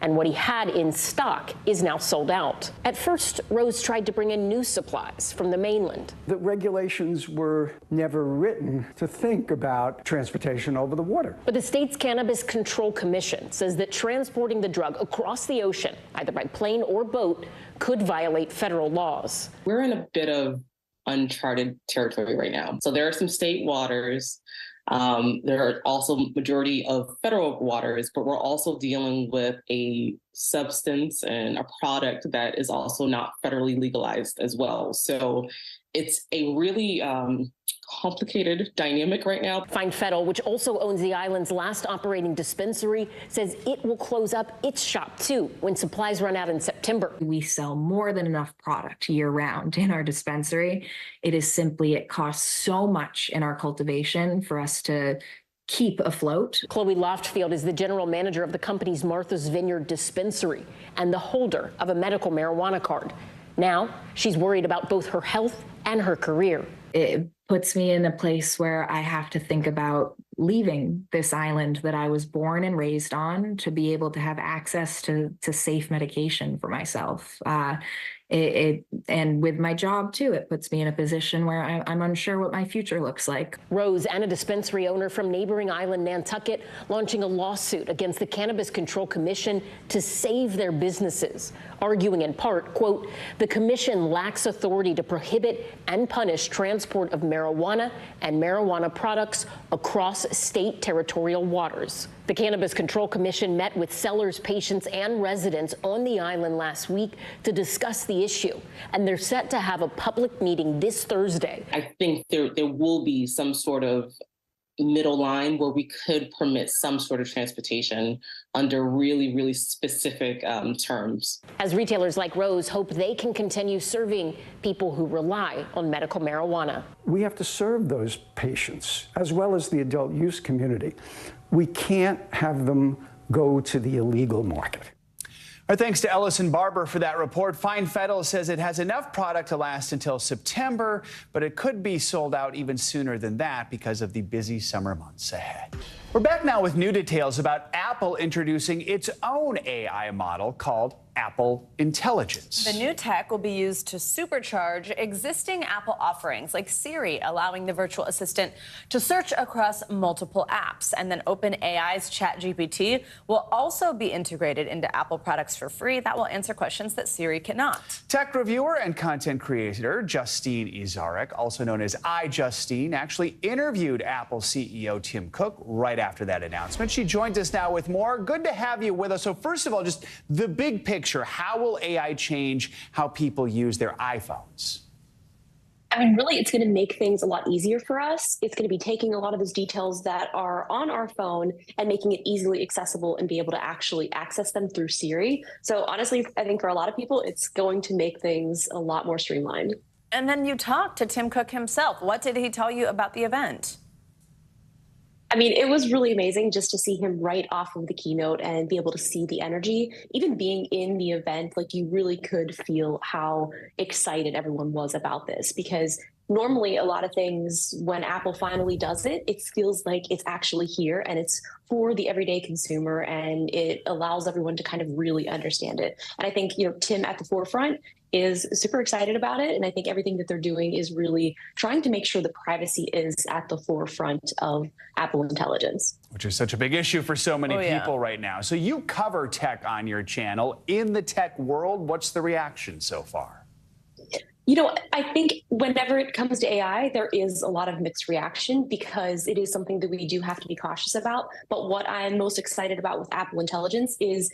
And what he had in stock is now sold out. At first, Rose tried to bring in new supplies from the mainland. The regulations were never written to think about transportation over the water. But the state's Cannabis Control Commission says that transporting the drug across the ocean, either by plane or boat, could violate federal laws. We're in a bit of uncharted territory right now. So there are some state waters. There are also majority of federal waters, but we're also dealing with a substance and a product that is also not federally legalized as well. So it's a really complicated dynamic right now. Fine Fettle, which also owns the island's last operating dispensary, says it will close up its shop too when supplies run out in September. We sell more than enough product year round in our dispensary. It is simply, it costs so much in our cultivation for us to keep afloat. Chloe Loftfield is the general manager of the company's Martha's Vineyard dispensary and the holder of a medical marijuana card. Now, she's worried about both her health and her career. It puts me in a place where I have to think about leaving this island that I was born and raised on to be able to have access to safe medication for myself. And with my job, too, it puts me in a position where I'm unsure what my future looks like. Rose and a dispensary owner from neighboring island Nantucket launching a lawsuit against the Cannabis Control Commission to save their businesses, arguing in part, quote, the commission lacks authority to prohibit and punish transport of marijuana and marijuana products across state territorial waters. The Cannabis Control Commission met with sellers, patients, and residents on the island last week to discuss the issue, and they're set to have a public meeting this Thursday. I think there will be some sort of middle line where we could permit some sort of transportation under really, really specific terms. As retailers like Rose hope they can continue serving people who rely on medical marijuana. We have to serve those patients as well as the adult use community. We can't have them go to the illegal market. Our thanks to Ellison Barber for that report. Fine Fettle says it has enough product to last until September, but it could be sold out even sooner than that because of the busy summer months ahead. We're back now with new details about Apple introducing its own AI model called Apple Intelligence. The new tech will be used to supercharge existing Apple offerings like Siri, allowing the virtual assistant to search across multiple apps. And then OpenAI's ChatGPT will also be integrated into Apple products for free. That will answer questions that Siri cannot. Tech reviewer and content creator Justine Isarek, also known as iJustine, actually interviewed Apple CEO Tim Cook right after that announcement. She joins us now with more. Good to have you with us. So first of all, just the big picture. How will AI change how people use their iPhones? I mean, really, it's going to make things a lot easier for us. It's going to be taking a lot of those details that are on our phone and making it easily accessible and be able to actually access them through Siri. So honestly, I think for a lot of people, it's going to make things a lot more streamlined. And then you talked to Tim Cook himself. What did he tell you about the event? I mean, it was really amazing just to see him right off of the keynote and be able to see the energy. Even being in the event, like, you really could feel how excited everyone was about this, because normally a lot of things, when Apple finally does it, it feels like it's actually here and it's for the everyday consumer, and it allows everyone to kind of really understand it. And I think, Tim at the forefront is super excited about it. And I think everything that they're doing is really trying to make sure that privacy is at the forefront of Apple Intelligence. Which is such a big issue for so many people right now. So you cover tech on your channel. In the tech world, what's the reaction so far? I think whenever it comes to AI, there is a lot of mixed reaction because it is something that we do have to be cautious about. But what I'm most excited about with Apple Intelligence is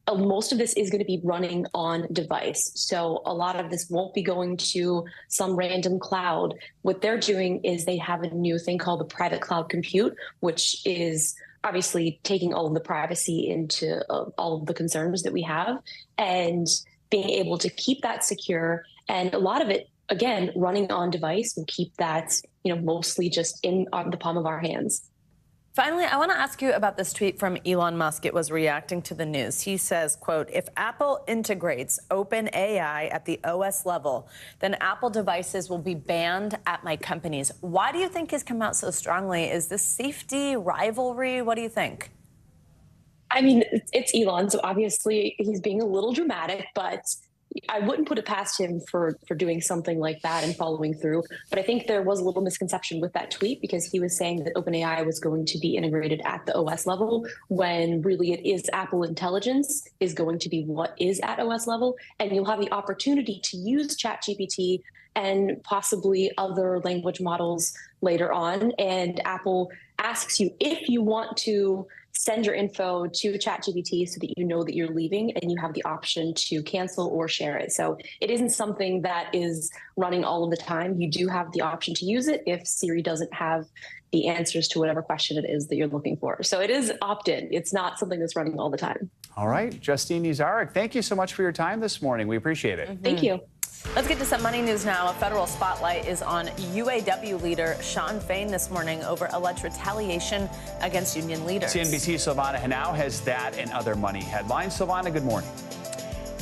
most of this is going to be running on device. So a lot of this won't be going to some random cloud. What they're doing is they have a new thing called the private cloud compute, which is obviously taking all of the privacy into all of the concerns that we have and being able to keep that secure. And a lot of it, again, running on device will keep that, mostly just in the palm of our hands. Finally, I want to ask you about this tweet from Elon Musk. It was reacting to the news. He says, quote, "If Apple integrates OpenAI at the OS level, then Apple devices will be banned at my companies." Why do you think he's come out so strongly? Is this safety, rivalry? What do you think? I mean, it's Elon, so obviously he's being a little dramatic, but I wouldn't put it past him for doing something like that and following through. But I think there was a little misconception with that tweet because he was saying that OpenAI was going to be integrated at the OS level, when really it is Apple Intelligence is going to be what is at OS level. And you'll have the opportunity to use ChatGPT and possibly other language models later on. And Apple asks you if you want to send your info to ChatGPT so that you know that you're leaving, and you have the option to cancel or share it. So it isn't something that is running all of the time. You do have the option to use it if Siri doesn't have the answers to whatever question it is that you're looking for. So it is opt-in. It's not something that's running all the time. All right, Justine Isarek, thank you so much for your time this morning. We appreciate it. Thank you. Let's get to some money news now. A federal spotlight is on UAW leader Shawn Fain this morning over alleged retaliation against union leaders. CNBC's Silvana Henao has that and other money headlines. Silvana, good morning.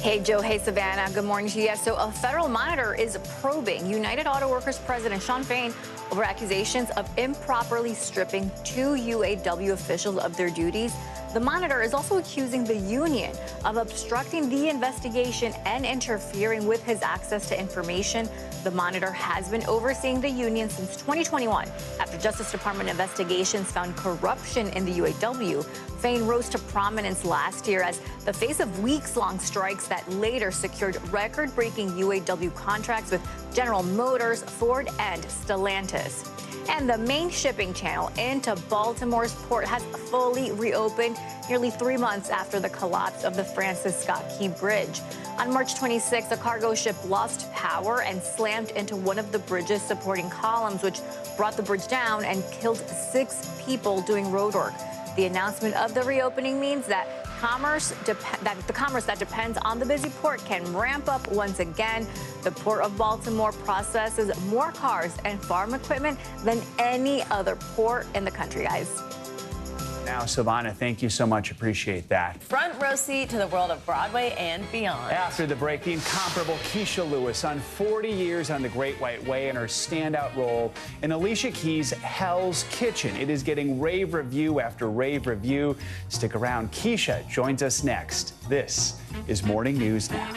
Hey, Joe. Hey, Savannah. Good morning to you. So a federal monitor is probing United Auto Workers President Shawn Fain over accusations of improperly stripping two UAW officials of their duties. The monitor is also accusing the union of obstructing the investigation and interfering with his access to information. The monitor has been overseeing the union since 2021 after Justice Department investigations found corruption in the UAW. Fain rose to prominence last year as the face of weeks-long strikes that later secured record-breaking UAW contracts with General Motors, Ford, and Stellantis. And the main shipping channel into Baltimore's port has fully reopened nearly 3 months after the collapse of the Francis Scott Key Bridge. On March 26, a cargo ship lost power and slammed into one of the bridge's supporting columns, which brought the bridge down and killed 6 people doing road work. The announcement of the reopening means that the commerce that depends on the busy port can ramp up once again. The Port of Baltimore processes more cars and farm equipment than any other port in the country, guys. Now, Silvana, thank you so much. Appreciate that. Front row seat to the world of Broadway and beyond. After the break, the incomparable Keisha Lewis on 40 years on the Great White Way and her standout role in Alicia Keys' Hell's Kitchen. It is getting rave review after rave review. Stick around. Keisha joins us next. This is Morning News Now.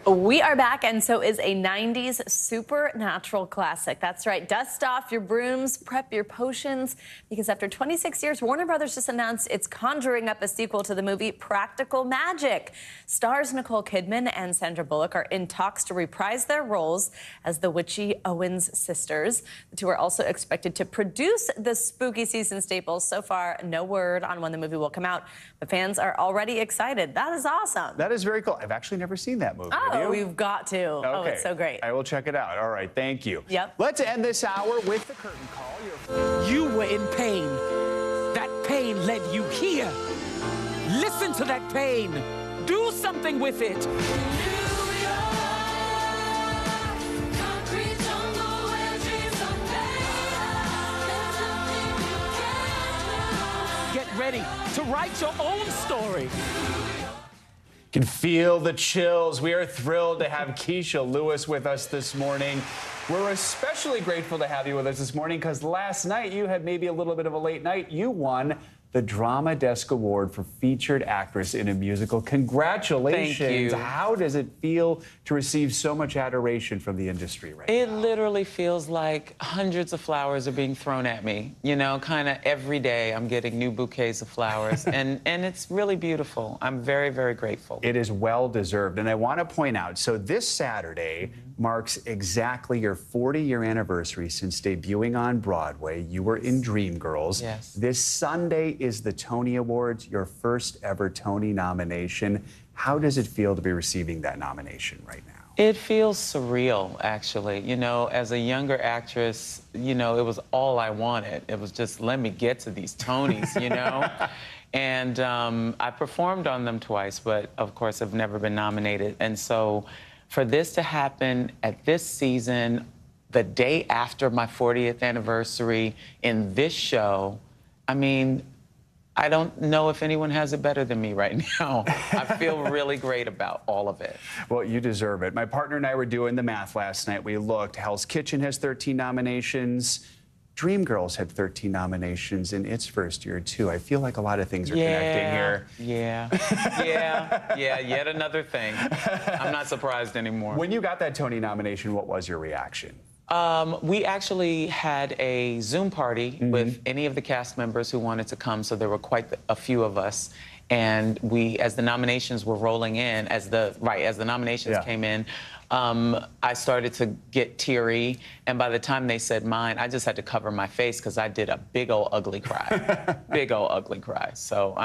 We are back, and so is a 90s supernatural classic. That's right. Dust off your brooms, prep your potions, because after 26 years, Warner Brothers just announced it's conjuring up a sequel to the movie Practical Magic. Stars Nicole Kidman and Sandra Bullock are in talks to reprise their roles as the witchy Owens sisters. The two are also expected to produce the spooky season staples. So far, no word on when the movie will come out, but fans are already excited. That is awesome. That is very cool. I've actually never seen that movie. Oh, you've got to. Okay. Oh, it's so great. I will check it out. All right, thank you. Yep. Let's end this hour with the curtain call. You were in pain. That pain led you here. Listen to that pain. Do something with it. Get ready to write your own story. Can feel the chills. We are thrilled to have Keisha Lewis with us this morning. We're especially grateful to have you with us this morning because last night you had maybe a little bit of a late night. You won the Drama Desk Award for Featured Actress in a Musical. Congratulations. Thank you. How does it feel to receive so much adoration from the industry right now? It literally feels like hundreds of flowers are being thrown at me. You know, kind of every day I'm getting new bouquets of flowers, and it's really beautiful. I'm very, very grateful. It is well deserved. And I want to point out, so this Saturday marks exactly your 40-year anniversary since debuting on Broadway. You were in Dreamgirls. Yes. This Sunday is the Tony Awards, your first ever Tony nomination. How does it feel to be receiving that nomination right now? It feels surreal, actually. You know, as a younger actress, you know, it was all I wanted. It was just, let me get to these Tonys, you know? And I performed on them twice, but of course I've never been nominated. And so for this to happen at this season, the day after my 40th anniversary in this show, I mean, I don't know if anyone has it better than me right now. I feel really great about all of it. Well, you deserve it. My partner and I were doing the math last night. We looked. Hell's Kitchen has 13 nominations. Dreamgirls had 13 nominations in its first year, too. I feel like a lot of things are connecting here. Yeah, yet another thing. I'm not surprised anymore. When you got that Tony nomination, what was your reaction? We actually had a Zoom party with any of the cast members who wanted to come, so there were quite a few of us. And we, as the nominations were rolling in, as the nominations came in, I started to get teary, and by the time they said mine, I just had to cover my face because I did a big old ugly cry. Big old ugly cry. So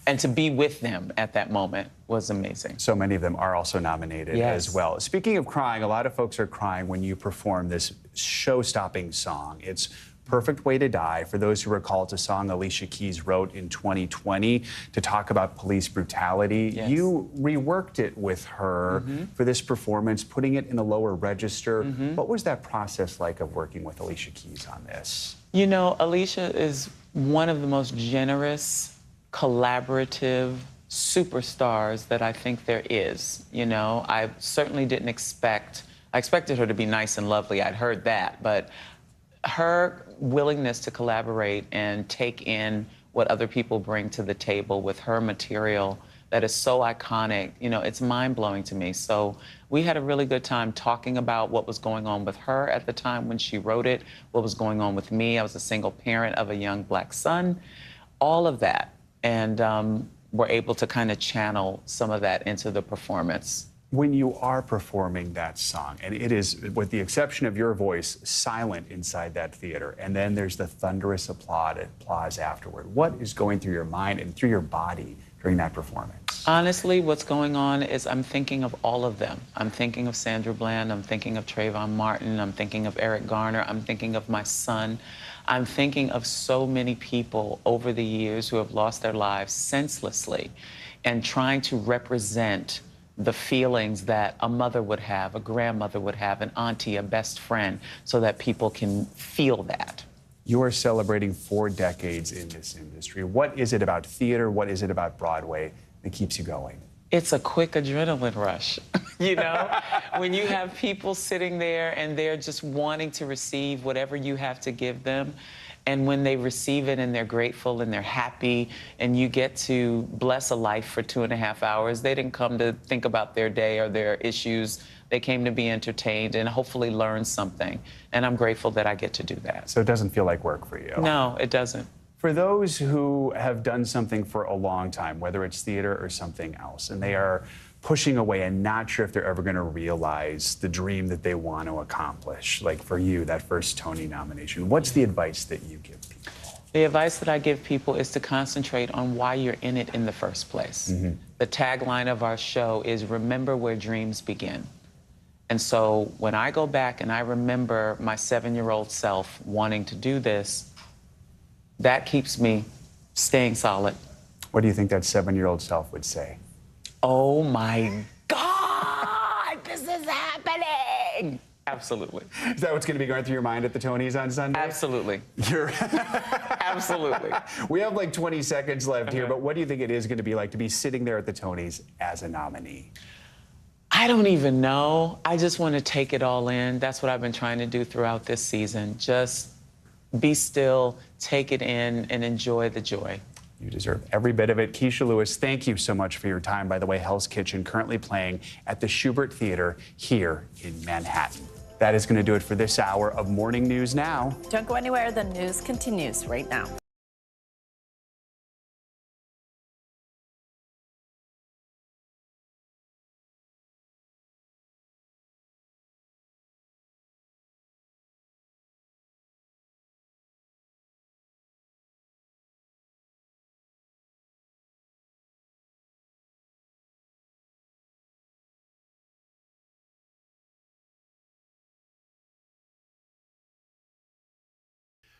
and to be with them at that moment was amazing. So many of them are also nominated as well. Speaking of crying, a lot of folks are crying when you perform this show-stopping song. It's Perfect Way to Die. For those who recall, it's a song Alicia Keys wrote in 2020 to talk about police brutality. Yes. You reworked it with her for this performance, putting it in a lower register. What was that process like of working with Alicia Keys on this? You know, Alicia is one of the most generous, collaborative superstars that I think there is. You know, I certainly didn't expect, I expected her to be nice and lovely. I'd heard that, but her willingness to collaborate and take in what other people bring to the table with her material that is so iconic, you know, it's mind-blowing to me. So we had a really good time talking about what was going on with her at the time when she wrote it, what was going on with me. I was a single parent of a young Black son, all of that. And we're able to kind of channel some of that into the performance. When you are performing that song, and it is, with the exception of your voice, silent inside that theater, and then there's the thunderous applause afterward, what is going through your mind and through your body during that performance? Honestly, what's going on is I'm thinking of all of them. I'm thinking of Sandra Bland, I'm thinking of Trayvon Martin, I'm thinking of Eric Garner, I'm thinking of my son. I'm thinking of so many people over the years who have lost their lives senselessly, and trying to represent the feelings that a mother would have, a grandmother would have, an auntie, a best friend, so that people can feel that. You are celebrating 4 decades in this industry. What is it about theater? What is it about Broadway that keeps you going? It's a quick adrenaline rush, you know? When you have people sitting there and they're just wanting to receive whatever you have to give them, and when they receive it and they're grateful and they're happy, and you get to bless a life for 2.5 hours, they didn't come to think about their day or their issues. They came to be entertained and hopefully learn something. And I'm grateful that I get to do that. So it doesn't feel like work for you? No, it doesn't. For those who have done something for a long time, whether it's theater or something else, and they are pushing away and not sure if they're ever going to realize the dream that they want to accomplish, like for you, that first Tony nomination, what's the advice that you give people? The advice that I give people is to concentrate on why you're in it in the first place. The tagline of our show is, remember where dreams begin. And so when I go back and I remember my 7-year-old self wanting to do this, that keeps me staying solid. What do you think that 7-year-old self would say? Oh my God, this is happening. Absolutely. Is that what's going to be going through your mind at the Tonys on Sunday? Absolutely. Absolutely. We have like 20 seconds left here, but what do you think it is going to be like to be sitting there at the Tonys as a nominee? I don't even know. I just want to take it all in. That's what I've been trying to do throughout this season. Just be still, take it in, and enjoy the joy. You deserve every bit of it. Keisha Lewis, thank you so much for your time. By the way, Hell's Kitchen currently playing at the Schubert Theater here in Manhattan. That is going to do it for this hour of Morning News Now. Don't go anywhere. The news continues right now.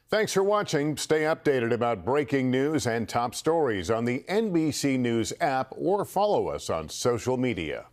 Thanks for watching. Stay updated about breaking news and top stories on the NBC News app or follow us on social media.